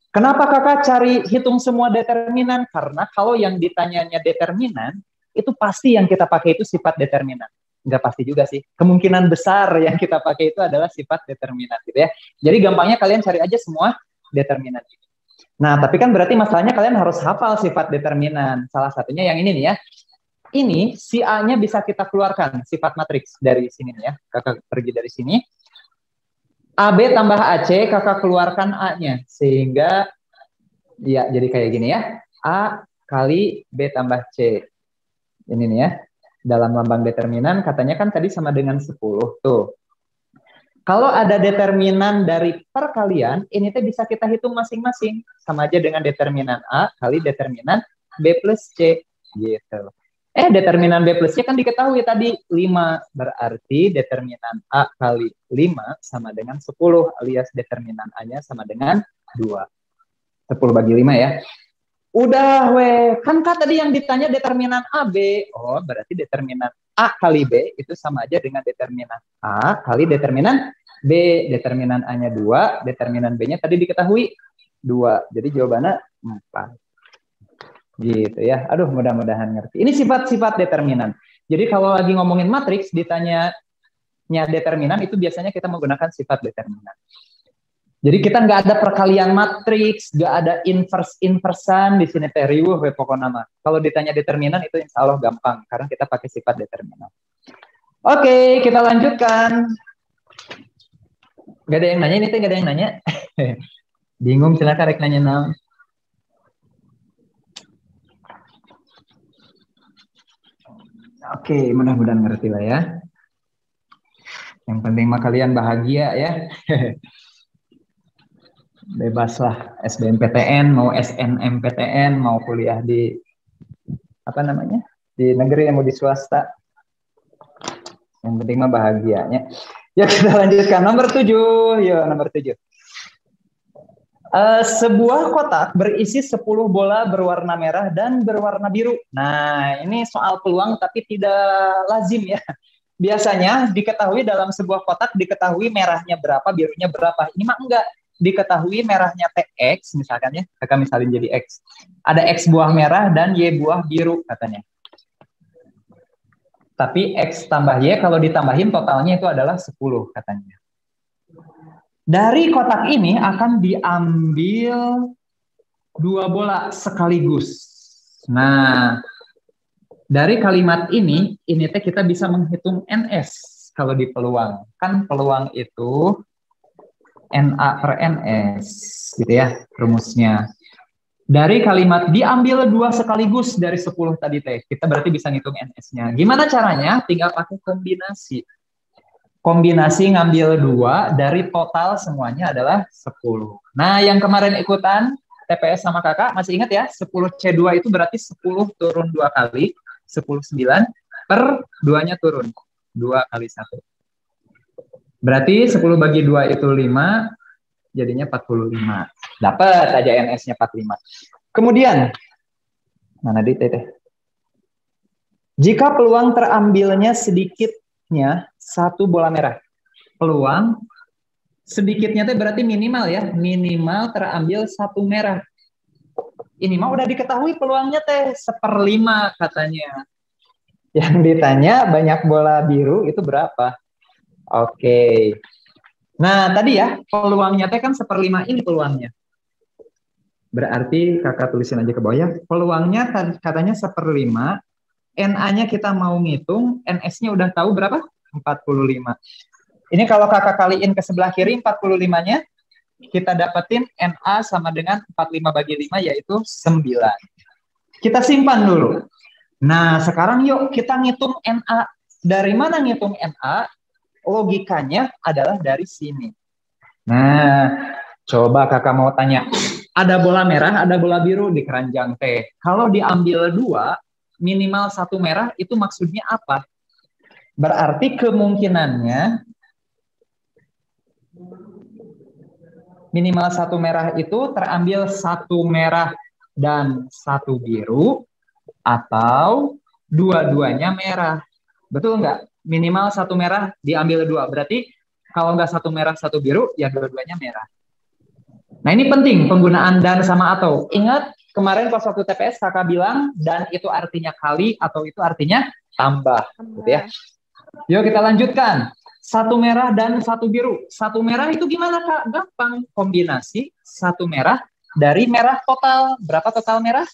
Kenapa kakak cari hitung semua determinan? Karena kalau yang ditanyanya determinan, itu pasti yang kita pakai itu sifat determinan. Nggak pasti juga sih. Kemungkinan besar yang kita pakai itu adalah sifat determinan gitu ya. Jadi gampangnya kalian cari aja semua determinan ini. Nah, tapi kan berarti masalahnya kalian harus hafal sifat determinan. Salah satunya yang ini nih ya. Ini si A-nya bisa kita keluarkan sifat matriks dari sini nih ya. Kakak pergi dari sini. AB tambah AC, kakak keluarkan A-nya. Sehingga ya jadi kayak gini ya. A kali B tambah C. Ini nih ya. Dalam lambang determinan katanya kan tadi sama dengan 10 tuh. Kalau ada determinan dari perkalian, ini tuh bisa kita hitung masing-masing. Sama aja dengan determinan A kali determinan B plus C. Gitu. Determinan B plus C kan diketahui tadi 5. Berarti determinan A kali 5 sama dengan 10. Alias determinan A-nya sama dengan 2. 10 bagi 5 ya. Udah kan tadi yang ditanya determinan AB. Oh, berarti determinan A kali B itu sama aja dengan determinan A kali determinan B. Determinan A-nya 2, determinan B-nya tadi diketahui 2. Jadi jawabannya 4. Gitu ya. Aduh, mudah-mudahan ngerti. Ini sifat-sifat determinan. Jadi kalau lagi ngomongin matriks ditanya nya determinan itu biasanya kita menggunakan sifat determinan. Jadi kita nggak ada perkalian matriks, nggak ada inversan di sini teh riuh pokoknya mah. Kalau ditanya determinan itu insya Allah gampang karena kita pakai sifat determinan. Oke, kita lanjutkan. Gak ada yang nanya ini teh, gak ada yang nanya. Bingung silakan rek nanya naon. Oke, mudah-mudahan ngerti lah ya. Yang penting mah kalian bahagia ya. Bebaslah SBMPTN, mau SNMPTN, mau kuliah di apa namanya? Di negeri mau di swasta. Yang penting mah bahagianya. Ya kita lanjutkan nomor 7. Yo, nomor 7. Sebuah kotak berisi 10 bola berwarna merah dan berwarna biru. Nah, ini soal peluang tapi tidak lazim ya. Biasanya diketahui dalam sebuah kotak diketahui merahnya berapa, birunya berapa. Ini mah enggak. Diketahui merahnya TX misalkan ya. Kakak misalin jadi X. Ada X buah merah dan Y buah biru katanya. Tapi X tambah Y kalau ditambahin totalnya itu adalah 10 katanya. Dari kotak ini akan diambil 2 bola sekaligus. Nah, dari kalimat ini teh kita bisa menghitung NS kalau di peluang. Kan peluang itu NA per NS, gitu ya rumusnya. Dari kalimat diambil 2 sekaligus dari 10 tadi teh, kita berarti bisa ngitung NS-nya. Gimana caranya? Tinggal pakai kombinasi. Kombinasi ngambil 2 dari total semuanya adalah 10. Nah, yang kemarin ikutan TPS sama kakak, masih ingat ya? 10C2 itu berarti 10 turun 2 kali, 10/9 per 2-nya turun. 2 kali 1. Berarti 10 bagi 2 itu 5, jadinya 45. Dapat aja NS-nya 45. Kemudian, mana di teh? Jika peluang terambilnya sedikitnya 1 bola merah. Peluang sedikitnya teh berarti minimal ya. Minimal terambil 1 merah. Ini mah udah diketahui peluangnya teh 1/5 katanya. Yang ditanya banyak bola biru itu berapa? Oke. Nah, tadi ya, peluangnya teh kan 1/5 ini peluangnya. Berarti kakak tulisin aja ke bawah ya. Peluangnya katanya 1/5. NA-nya kita mau ngitung, NS-nya udah tahu berapa? 45. Ini kalau kakak kaliin ke sebelah kiri 45-nya, kita dapetin NA sama dengan 45 bagi 5 yaitu 9. Kita simpan dulu. Nah, sekarang yuk kita ngitung NA. Dari mana ngitung NA? Logikanya adalah dari sini. Nah, coba kakak mau tanya. Ada bola merah, ada bola biru di keranjang teh. Kalau diambil 2, minimal 1 merah, itu maksudnya apa? Berarti kemungkinannya minimal 1 merah itu terambil 1 merah dan 1 biru, atau dua-duanya merah. Betul nggak? Minimal 1 merah diambil 2. Berarti kalau nggak 1 merah 1 biru, ya dua-duanya merah. Nah, ini penting penggunaan dan sama atau. Ingat kemarin pas waktu TPS kakak bilang dan itu artinya kali atau itu artinya tambah, gitu ya. Yuk kita lanjutkan. 1 merah dan 1 biru. 1 merah itu gimana kak? Gampang. Kombinasi 1 merah dari merah total. Berapa total merah?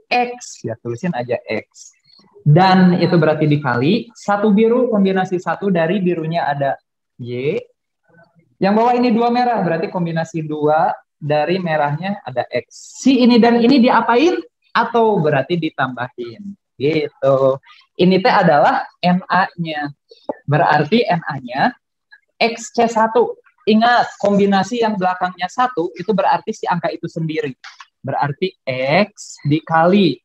X. Ya tulisin aja X. Dan itu berarti dikali 1 biru, kombinasi 1 dari birunya ada Y. Yang bawah ini 2 merah, berarti kombinasi 2 dari merahnya ada X. Si ini dan ini diapain? Atau berarti ditambahin. Gitu. Ini teh adalah NA-nya. Berarti NA-nya XC1. Ingat, kombinasi yang belakangnya 1 itu berarti si angka itu sendiri. Berarti X dikali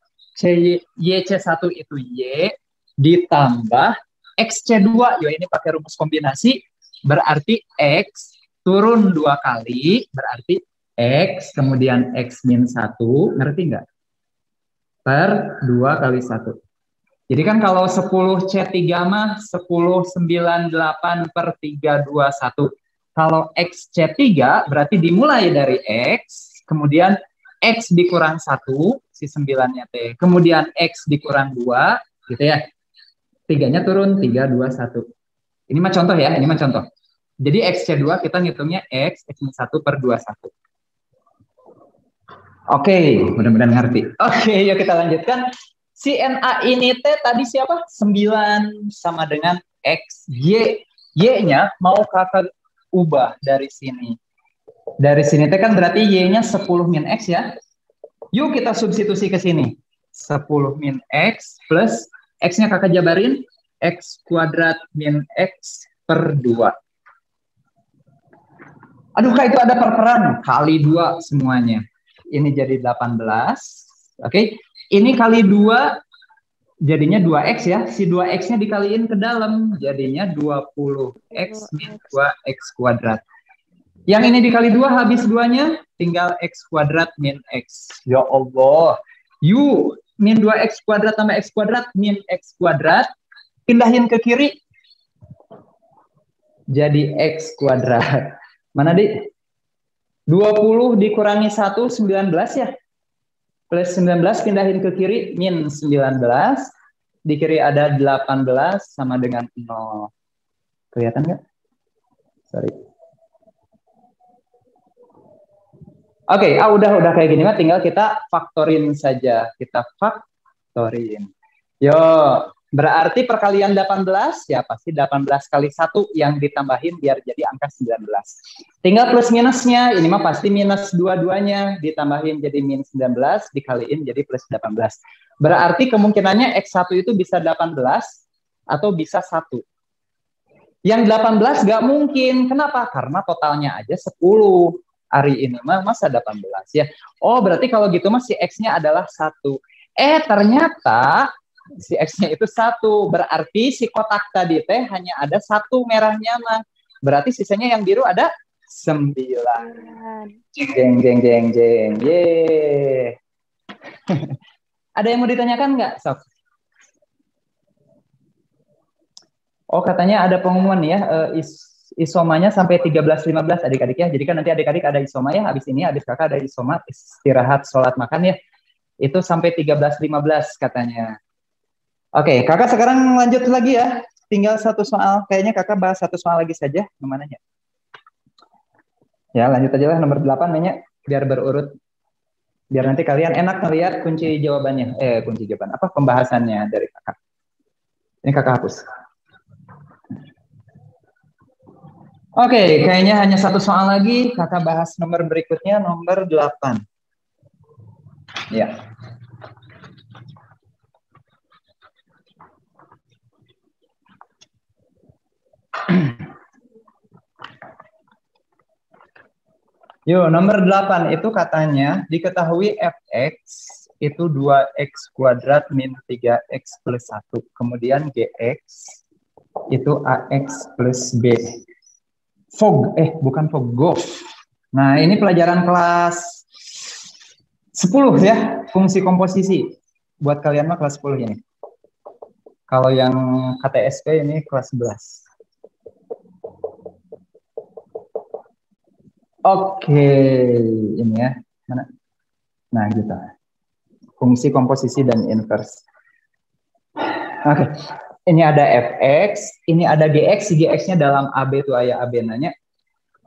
YC1 itu Y ditambah XC2. Yo, ini pakai rumus kombinasi. Berarti X turun 2 kali. Berarti X kemudian X min 1. Ngerti nggak? Per 2 kali 1. Jadi kan kalau 10C3 mah 1098 per 321. Kalau XC3 berarti dimulai dari X, kemudian X dikurang 1, si 9-nya T. Kemudian X dikurang 2, gitu ya. 3-nya turun, 3, 2, 1. Ini mah contoh ya, ini mah contoh. Jadi XC2 kita ngitungnya X-1 per 21. Oke, mudah-mudahan ngerti. Oke, yuk kita lanjutkan. Si NA ini tadi siapa? 9 sama dengan X. Y-nya mau kakak ubah dari sini. Dari sini kan berarti Y-nya 10 min X ya. Yuk kita substitusi ke sini. 10 min X plus X-nya kakak jabarin. X kuadrat min X per 2. Aduh, Kak, itu ada perperan. Kali 2 semuanya. Ini jadi 18. Oke. Ini kali 2 jadinya 2X ya. Si 2X-nya dikaliin ke dalam. Jadinya 20X min 2X kuadrat. Yang ini dikali 2 habis 2-nya. Tinggal X kuadrat min X. Ya Allah. Yuk. Min 2X kuadrat tambah X kuadrat min X kuadrat. Pindahin ke kiri. Jadi X kuadrat. Mana, Dik? 20 dikurangi 1, 19 ya? Plus 19 pindahin ke kiri, min 19. Di kiri ada 18 sama dengan 0. Kelihatan nggak? Sorry. Oke, udah kayak gini mah tinggal kita faktorin saja. Kita faktorin. Yo, berarti perkalian 18 ya pasti 18 kali 1 yang ditambahin biar jadi angka 19. Tinggal plus minusnya, ini mah pasti minus dua-duanya ditambahin jadi min 19 dikaliin jadi plus 18. Berarti kemungkinannya X1 itu bisa 18 atau bisa 1. Yang 18 nggak mungkin. Kenapa? Karena totalnya aja 10. Hari ini mah masa 18 ya. Oh, berarti kalau gitu mah si X-nya adalah 1. Ternyata si X-nya itu 1. Berarti si kotak tadi teh hanya ada 1 merahnya mah. Berarti sisanya yang biru ada 9. Jeng. Yeay. Ada yang mau ditanyakan nggak, Sob? Oh, katanya ada pengumuman ya, isomanya sampai 13.15 adik-adik ya. Jadi kan nanti adik-adik ada isoma ya, habis ini habis kakak ada isoma, istirahat, sholat, makan ya. Itu sampai 13.15 katanya. Oke, kakak sekarang lanjut lagi ya. Tinggal satu soal, kayaknya kakak bahas satu soal lagi saja. Gimana ya? Ya, lanjut aja lah nomor 8 nanya, biar berurut. Biar nanti kalian enak ngelihat kunci jawabannya. Kunci jawaban apa? Pembahasannya dari kakak. Ini kakak hapus. Oke, kayaknya hanya satu soal lagi. Kakak bahas nomor berikutnya, nomor 8. Ya. Yuk, nomor 8 itu katanya diketahui fx itu 2x kuadrat min 3x plus 1. Kemudian gx itu ax plus b. Gof. Nah, ini pelajaran kelas 10 ya, fungsi komposisi. Buat kalian mah kelas 10 ini. Kalau yang KTSP ini kelas 11. Oke, ini ya. Mana? Nah, gitu. Fungsi komposisi dan inverse. Oke. Ini ada fx, ini ada gx, gx-nya dalam AB itu ayah AB nanya.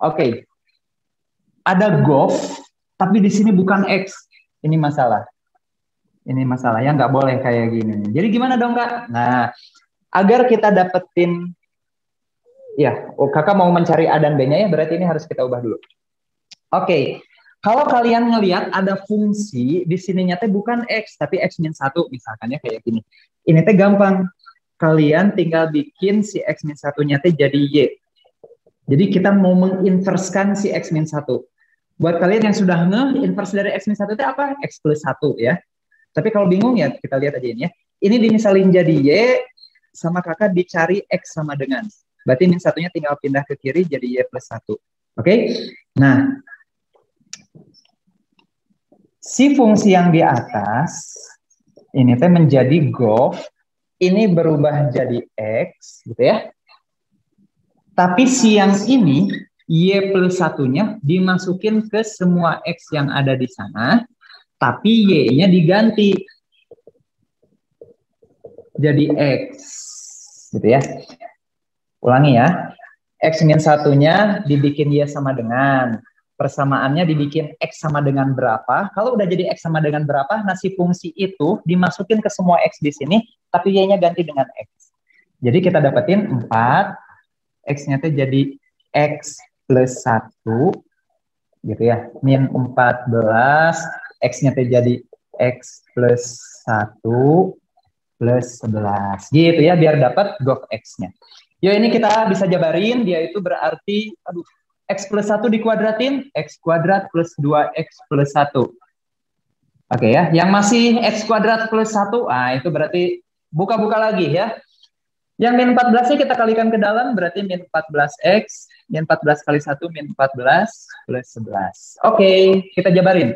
Oke. Ada gof, tapi di sini bukan x. Ini masalah. Ini masalahnya nggak boleh kayak gini. Jadi gimana dong, Kak? Nah, agar kita dapetin, ya, kakak mau mencari A dan B-nya ya, berarti ini harus kita ubah dulu. Oke. Kalau kalian ngelihat ada fungsi di sininya teh bukan x, tapi x-1 misalkannya kayak gini. Ini teh gampang. Kalian tinggal bikin si x-1-nya teh jadi y. Jadi kita mau menginverskan si x-1. Buat kalian yang sudah inverse dari x-1 itu apa? X plus 1 ya. Tapi kalau bingung ya kita lihat aja ini ya. Ini dimisalin jadi y, sama kakak dicari x sama dengan. Berarti min satunya tinggal pindah ke kiri jadi y plus 1. Oke? Nah, si fungsi yang di atas ini teh menjadi gof. Ini berubah jadi X, gitu ya. Tapi si yang ini, Y plus 1-nya dimasukin ke semua X yang ada di sana, tapi Y-nya diganti. Jadi X, gitu ya. Ulangi ya. X min 1-nya dibikin Y sama dengan. Persamaannya dibikin X sama dengan berapa. Kalau udah jadi X sama dengan berapa, nah si fungsi itu dimasukin ke semua X di sini, tapi Y-nya ganti dengan X. Jadi kita dapetin 4, X-nya tuh jadi X plus 1, gitu ya. Min 14, X-nya tuh jadi X plus 1 plus 11. Gitu ya, biar dapat gof X-nya. Ya ini kita bisa jabarin, dia itu berarti, X plus 1 dikuadratin, X kuadrat plus 2X plus 1. Oke ya, yang masih X kuadrat plus 1, itu berarti buka-buka lagi ya. Yang min 14-nya kita kalikan ke dalam, berarti min 14X, min 14 kali 1, min 14 plus 11. Oke, kita jabarin.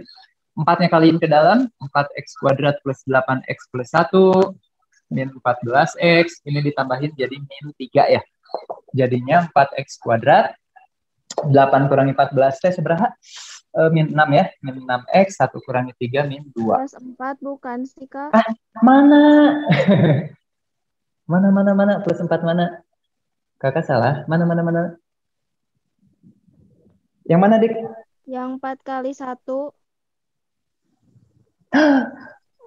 4-nya kaliin ke dalam, 4X kuadrat plus 8X plus 1, min 14X, ini ditambahin jadi min 3 ya. Jadinya 4X kuadrat, 8 kurangi 14 teh seberapa? Min 6 ya, min 6X, 1 kurangi 3, min 2. Plus 4 bukan sih, Kak? Mana? Mana? Plus 4 mana? Kakak salah? Mana? Yang mana, Dik? Yang 4 kali 1.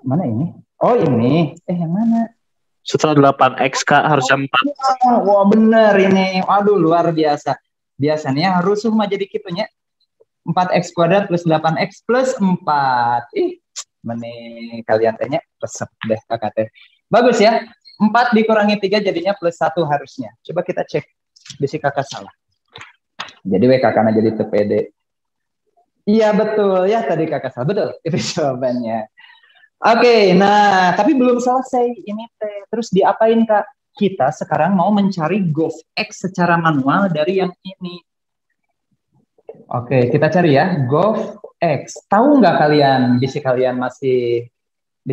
Mana ini? Oh, ini. Yang mana? Setelah 8X, Kak, harusnya 4. Wah, bener ini. Aduh, luar biasa. Biasanya rusuh mah jadi gitunya. 4X kuadrat plus 8X plus 4. Meni kalian tanya resep deh kakak teh. Bagus ya. 4 dikurangi 3 jadinya plus 1 harusnya. Coba kita cek. Bisi kakak salah. Jadi kakaknya jadi TPD. Iya betul ya, tadi kakak salah. Betul, itu jawabannya. Oke, nah tapi belum selesai ini teh. Terus diapain Kak? Kita sekarang mau mencari gof X secara manual dari yang ini. Oke, kita cari ya, gof X. Tahu nggak kalian, bisa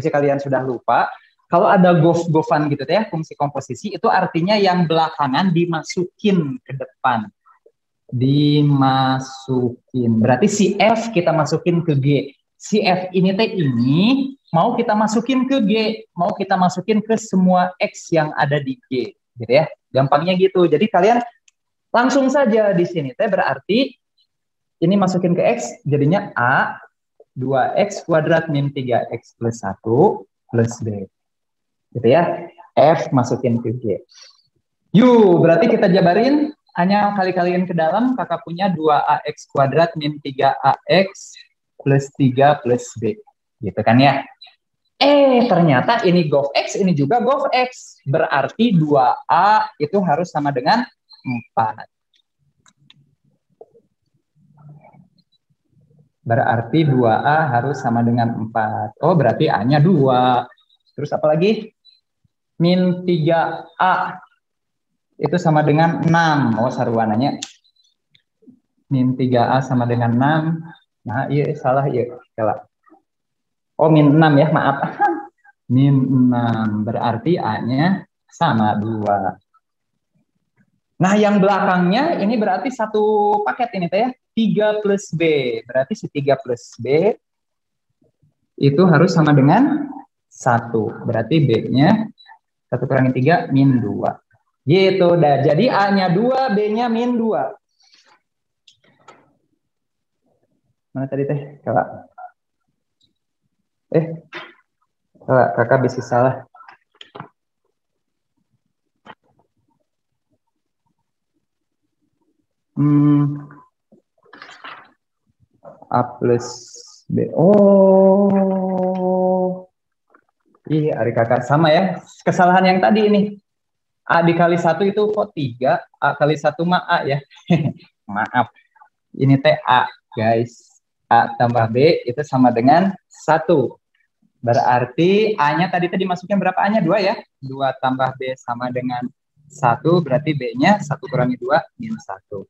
kalian sudah lupa, kalau ada gof-gofan gitu ya, fungsi komposisi, itu artinya yang belakangan dimasukin ke depan. Dimasukin. Berarti si F kita masukin ke G. Si F ini teh ini mau kita masukin ke G, mau kita masukin ke semua X yang ada di G, gitu ya. Gampangnya gitu. Jadi kalian langsung saja di sini teh berarti ini masukin ke X, jadinya A 2X kuadrat min 3X plus 1 plus B. Gitu ya. F masukin ke G. Yuk, berarti kita jabarin. Hanya kali-kaliin ke dalam, kakak punya 2AX kuadrat min 3AX plus 3 plus B. Gitu kan ya. Ternyata ini gof X, ini juga gof X. Berarti 2A itu harus sama dengan 4. Berarti 2A harus sama dengan 4. Oh, berarti A-nya 2. Terus apa lagi? Min 3A. Itu sama dengan 6. Oh, saruananya. Min 3A sama dengan 6. Nah, iya salah, iya. Salah. Oh, min 6 ya, maaf. Min 6. Berarti A-nya sama 2. Nah, yang belakangnya ini berarti satu paket ini, teh ya. 3 plus B. Berarti si 3 plus B itu harus sama dengan 1. Berarti B-nya 1 kurangi 3, min 2. Gitu dah. Jadi A-nya 2, B-nya min 2. Mana tadi teh? Kakak. Kakak bisa salah. A plus B. Oh. Iya, hari kakak sama ya. Kesalahan yang tadi ini. A dikali 1 itu kok 3. A kali 1 mah A ya. Maaf. Ini teh A, guys. A tambah B itu sama dengan 1. Berarti A-nya tadi dimasukin berapa A-nya? 2 ya. 2 tambah B sama dengan 1. Berarti B-nya 1 kurangi 2, min 1.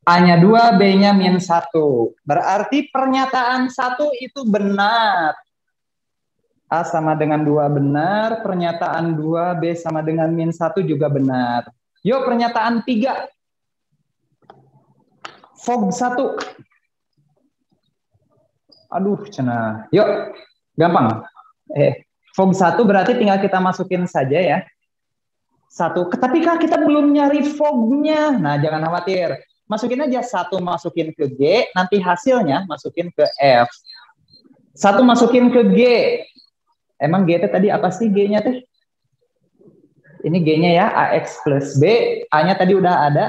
A-nya 2, B-nya min 1. Berarti pernyataan 1 itu benar. A sama dengan 2 benar. Pernyataan 2, B sama dengan min 1 juga benar. Yuk, pernyataan 3. Fog 1. Aduh, cenah. Yuk, gampang. Fog 1 berarti tinggal kita masukin saja ya. 1. Tapi Kak, kita belum nyari fog-nya. Nah, jangan khawatir. Masukin aja 1 masukin ke G, nanti hasilnya masukin ke F. 1 masukin ke G. Emang G itu tadi apa sih G-nya teh? Ini G-nya ya, AX plus B. A-nya tadi udah ada.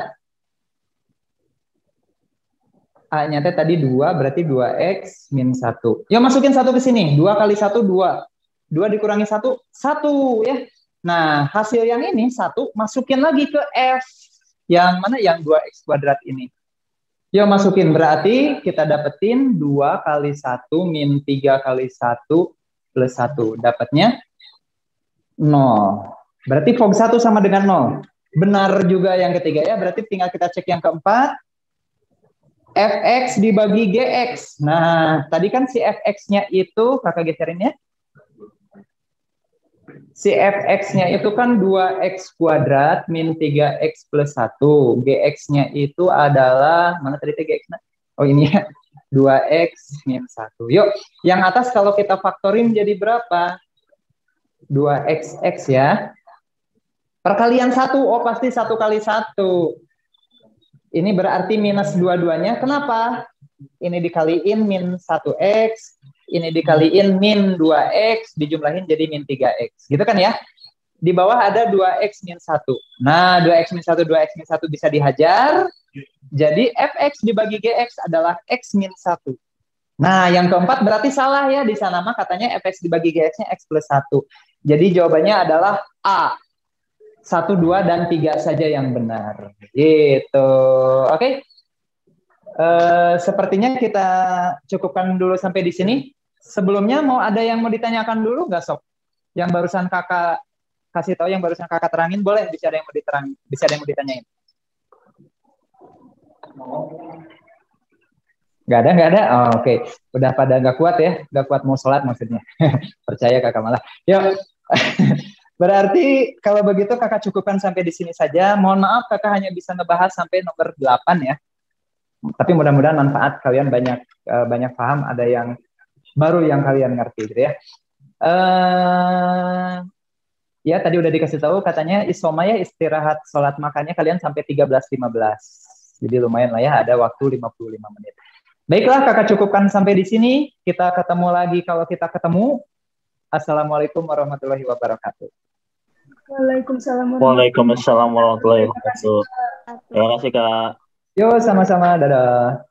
A-nya tadi 2, berarti 2X min 1. Yuk masukin 1 ke sini. 2 kali 1, 2. 2 dikurangi 1, 1 ya. Nah, hasil yang ini 1, masukin lagi ke F. Yang mana? Yang 2X kuadrat ini. Yuk masukin, berarti kita dapetin 2 kali 1 min 3 kali 1 plus 1. Dapatnya 0. Berarti fog 1 sama dengan 0. Benar juga yang ketiga ya, berarti tinggal kita cek yang keempat. Fx dibagi Gx. Nah, tadi kan si Fx-nya itu, kakak geserin ya. Si Fx-nya itu kan 2x kuadrat min 3x plus 1. Gx-nya itu adalah, mana tadi Gx-nya? Oh ini ya, 2x min 1. Yuk, yang atas kalau kita faktorin jadi berapa? 2xx ya. Perkalian 1, oh pasti 1 kali 1. Ini berarti minus dua-duanya. Kenapa? Ini dikaliin min 1x, ini dikaliin min 2x, dijumlahin jadi min 3x. Gitu kan ya? Di bawah ada 2x min 1. Nah, 2x min 1, 2x min 1 bisa dihajar. Jadi fx dibagi gx adalah x min 1. Nah, yang keempat berarti salah ya. Di sana mah katanya fx dibagi gx-nya x plus 1. Jadi jawabannya adalah A. 1, 2, dan 3 saja yang benar. Gitu. Oke. Sepertinya kita cukupkan dulu sampai di sini. Sebelumnya mau ada yang mau ditanyakan dulu nggak, Sob? Yang barusan kakak kasih tahu, yang barusan kakak terangin, boleh bisa ada yang mau diterangin, bisa ada yang mau ditanyain. Nggak ada. Oh, oke. Udah pada nggak kuat ya, nggak kuat mau sholat maksudnya. Percaya kakak malah. Yuk. Berarti kalau begitu kakak cukupkan sampai di sini saja. Mohon maaf kakak hanya bisa ngebahas sampai nomor 8 ya. Tapi mudah-mudahan manfaat, kalian banyak paham, ada yang baru yang kalian ngerti gitu ya. Ya tadi udah dikasih tahu katanya isoma ya, istirahat sholat makannya kalian sampai 13.15. Jadi lumayan lah ya, ada waktu 55 menit. Baiklah kakak cukupkan sampai di sini. Kita ketemu lagi kalau kita ketemu. Assalamualaikum warahmatullahi wabarakatuh. Waalaikumsalam warahmatullahi wabarakatuh. Terima kasih Kak. Yo, sama-sama. Dadah.